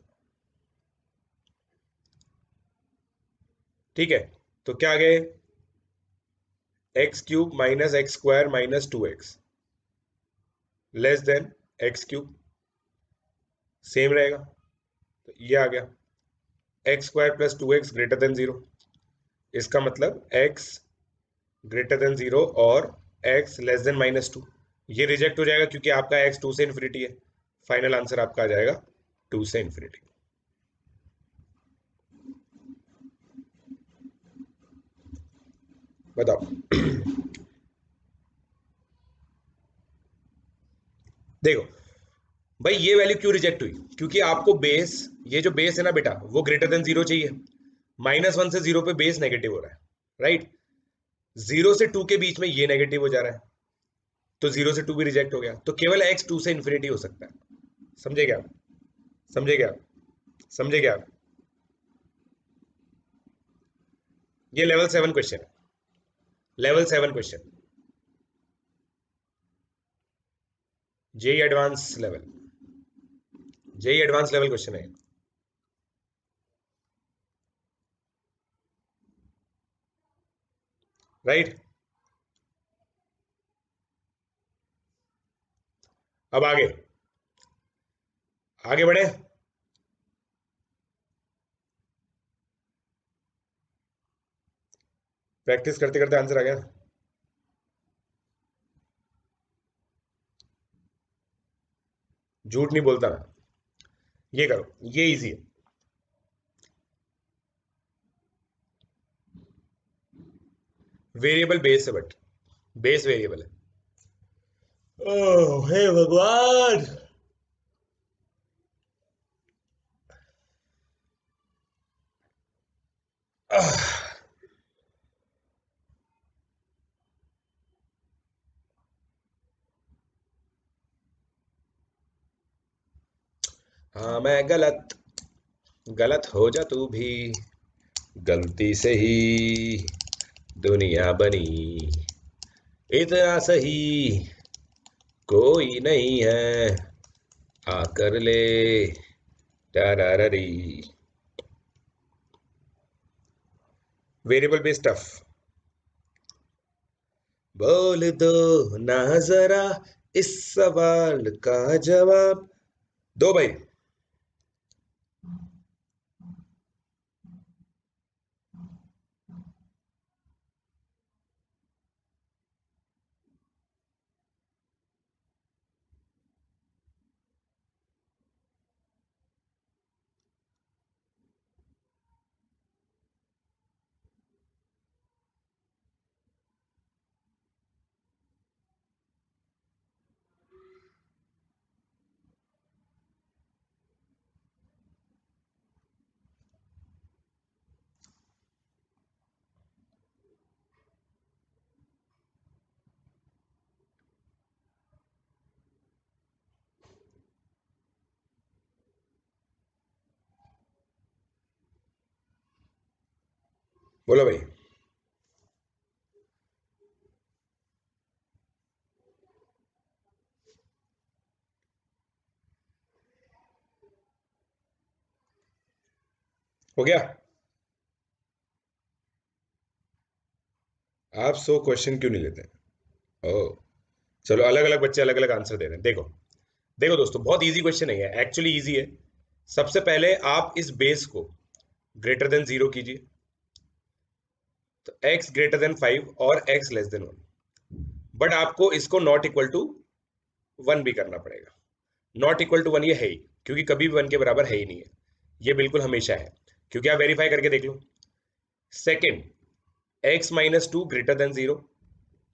ठीक है। तो क्या आ गए, x cube minus x square minus 2x less than x cube, same रहेगा, तो ये आ गया x square plus 2x greater than 0। इसका मतलब x ग्रेटर देन 0 और x लेस देन -2, ये रिजेक्ट हो जाएगा क्योंकि आपका x 2 से इन्फिनिटी है। फाइनल आंसर आपका आ जाएगा 2 से इन्फिनिटी। बताओ। देखो भाई, ये वैल्यू क्यों रिजेक्ट हुई, क्योंकि आपको बेस, ये जो बेस है ना बेटा, वो ग्रेटर देन 0 चाहिए। -1 से 0 पे बेस नेगेटिव हो रहा है, राइट। 0 से 2 के बीच में ये नेगेटिव हो जा रहा है, तो 0 से 2 भी रिजेक्ट हो गया, तो केवल x 2 से इन्फिनिटी हो सकता है। समझे क्या, समझे क्या, समझे क्या? ये लेवल 7 क्वेश्चन है, level 7 question, JEE advance level, JEE advance level question है, राइट। अब आगे, आगे बढ़े। प्रैक्टिस करते करते आंसर आ गया। झूठ नहीं बोलता मैं। ये करो, ये इजी है। वेरिएबल बेस है, बट बेस वेरिएबल है। ओह हे भगवान। हाँ मैं गलत, गलत हो जा तू भी, गलती से ही दुनिया बनी, इतना सही कोई नहीं है, आकर ले टारारी। वेरिएबल बेस्ड टफ, बोल दो ना जरा इस सवाल का जवाब दो भाई। बोलो भाई। हो गया। आप 100 क्वेश्चन क्यों नहीं लेते हैं? ओह, चलो अलग अलग बच्चे अलग अलग आंसर दे रहे हैं। देखो देखो दोस्तों, बहुत इजी क्वेश्चन है, एक्चुअली इजी है। सबसे पहले आप इस बेस को ग्रेटर देन 0 कीजिए, तो x ग्रेटर देन 5 और x लेस देन 1। बट आपको इसको नॉट इक्वल टू 1 भी करना पड़ेगा। नॉट इक्वल टू 1 ये है ही, क्योंकि कभी भी 1 के बराबर है ही नहीं है, ये बिल्कुल हमेशा है, क्योंकि आप वेरीफाई करके देख लो। Second, x minus 2 greater than 0,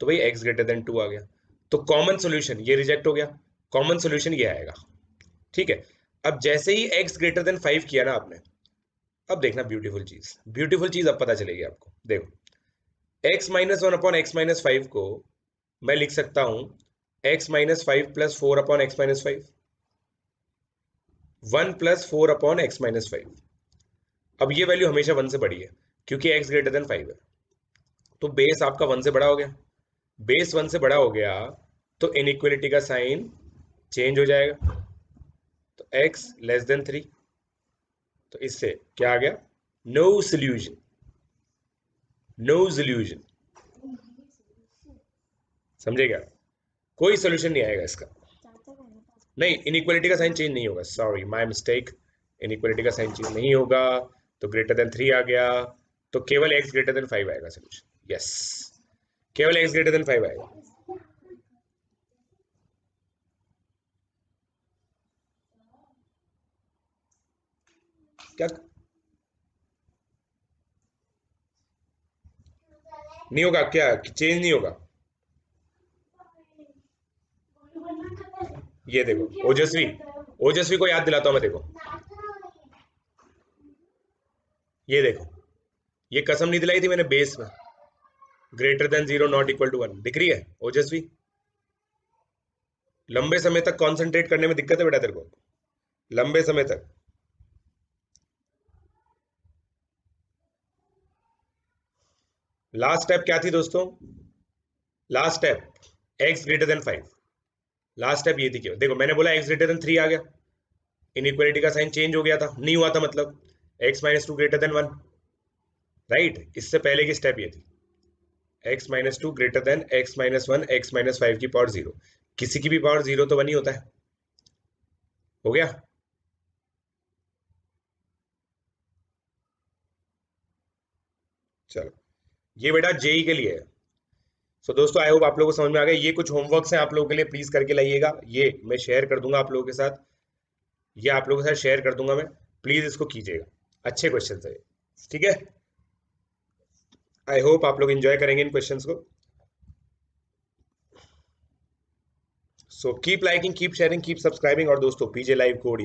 तो भाई x ग्रेटर देन 2 आ गया। तो कॉमन सोल्यूशन ये रिजेक्ट हो गया, कॉमन सोल्यूशन ये आएगा। ठीक है, अब जैसे ही x ग्रेटर देन 5 किया ना आपने, अब देखना ब्यूटीफुल चीज अब पता चलेगी आपको। देखो x minus 1 upon x minus 5 को मैं लिख सकता हूं x minus 5 plus 4 upon x minus 5, 1 plus 4 upon x minus 5। अब ये वैल्यू हमेशा 1 से बड़ी है, क्योंकि x ग्रेटर देन 5 है, तो बेस आपका 1 से बड़ा हो गया। बेस 1 से बड़ा हो गया तो इनइक्वलिटी का साइन चेंज हो जाएगा, तो x लेस देन 3। तो इससे क्या आ गया? No solution, no solution. समझे क्या? कोई सोल्यूशन नहीं आएगा इसका। नहीं, इनइक्वलिटी का साइन चेंज नहीं होगा, सॉरी माय मिस्टेक, इनइक्वलिटी का साइन चेंज नहीं होगा, तो ग्रेटर देन 3 आ गया, तो केवल x ग्रेटर देन 5 आएगा सोल्यूशन। यस, केवल x ग्रेटर देन 5 आएगा। क्या नहीं होगा? क्या चेंज नहीं होगा? ये देखो ओजस्वी, ओजस्वी को याद दिलाता हूं मैं। देखो ये देखो, ये कसम नहीं दिलाई थी मैंने बेस में, greater than 0 not equal to 1, दिख रही है ओजस्वी? लंबे समय तक कंसंट्रेट करने में दिक्कत है बेटा तेरे को, लंबे समय तक। लास्ट स्टेप क्या थी दोस्तों? Last step x greater then 5, last step ये थी। क्यों? देखो मैंने बोला x ग्रेटर देन 3 आ गया, इनइक्वलिटी का साइन चेंज हो गया था, नहीं हुआ था मतलब x minus 2 greater than 1, right? इससे पहले की स्टेप ये थी x minus 2 greater then x minus 1 x minus 5 की पावर 0। किसी की भी पावर 0 तो 1 ही होता है। हो गया? चलो, ये बेटा जेई के लिए है। सो दोस्तों, आई होप आप लोगों को समझ में आ गया। ये कुछ होमवर्क्स हैं आप लोगों के लिए, प्लीज करके लाइएगा। ये मैं शेयर कर दूंगा आप लोगों के साथ, ये आप लोगों के साथ शेयर कर दूंगा मैं, प्लीज इसको कीजिएगा। अच्छे क्वेश्चन है, ठीक है? आई होप आप लोग एंजॉय करेंगे इन क्वेश्चंस को। So keep liking, keep sharing, keep subscribing, और दोस्तों पीजे लाइव कोड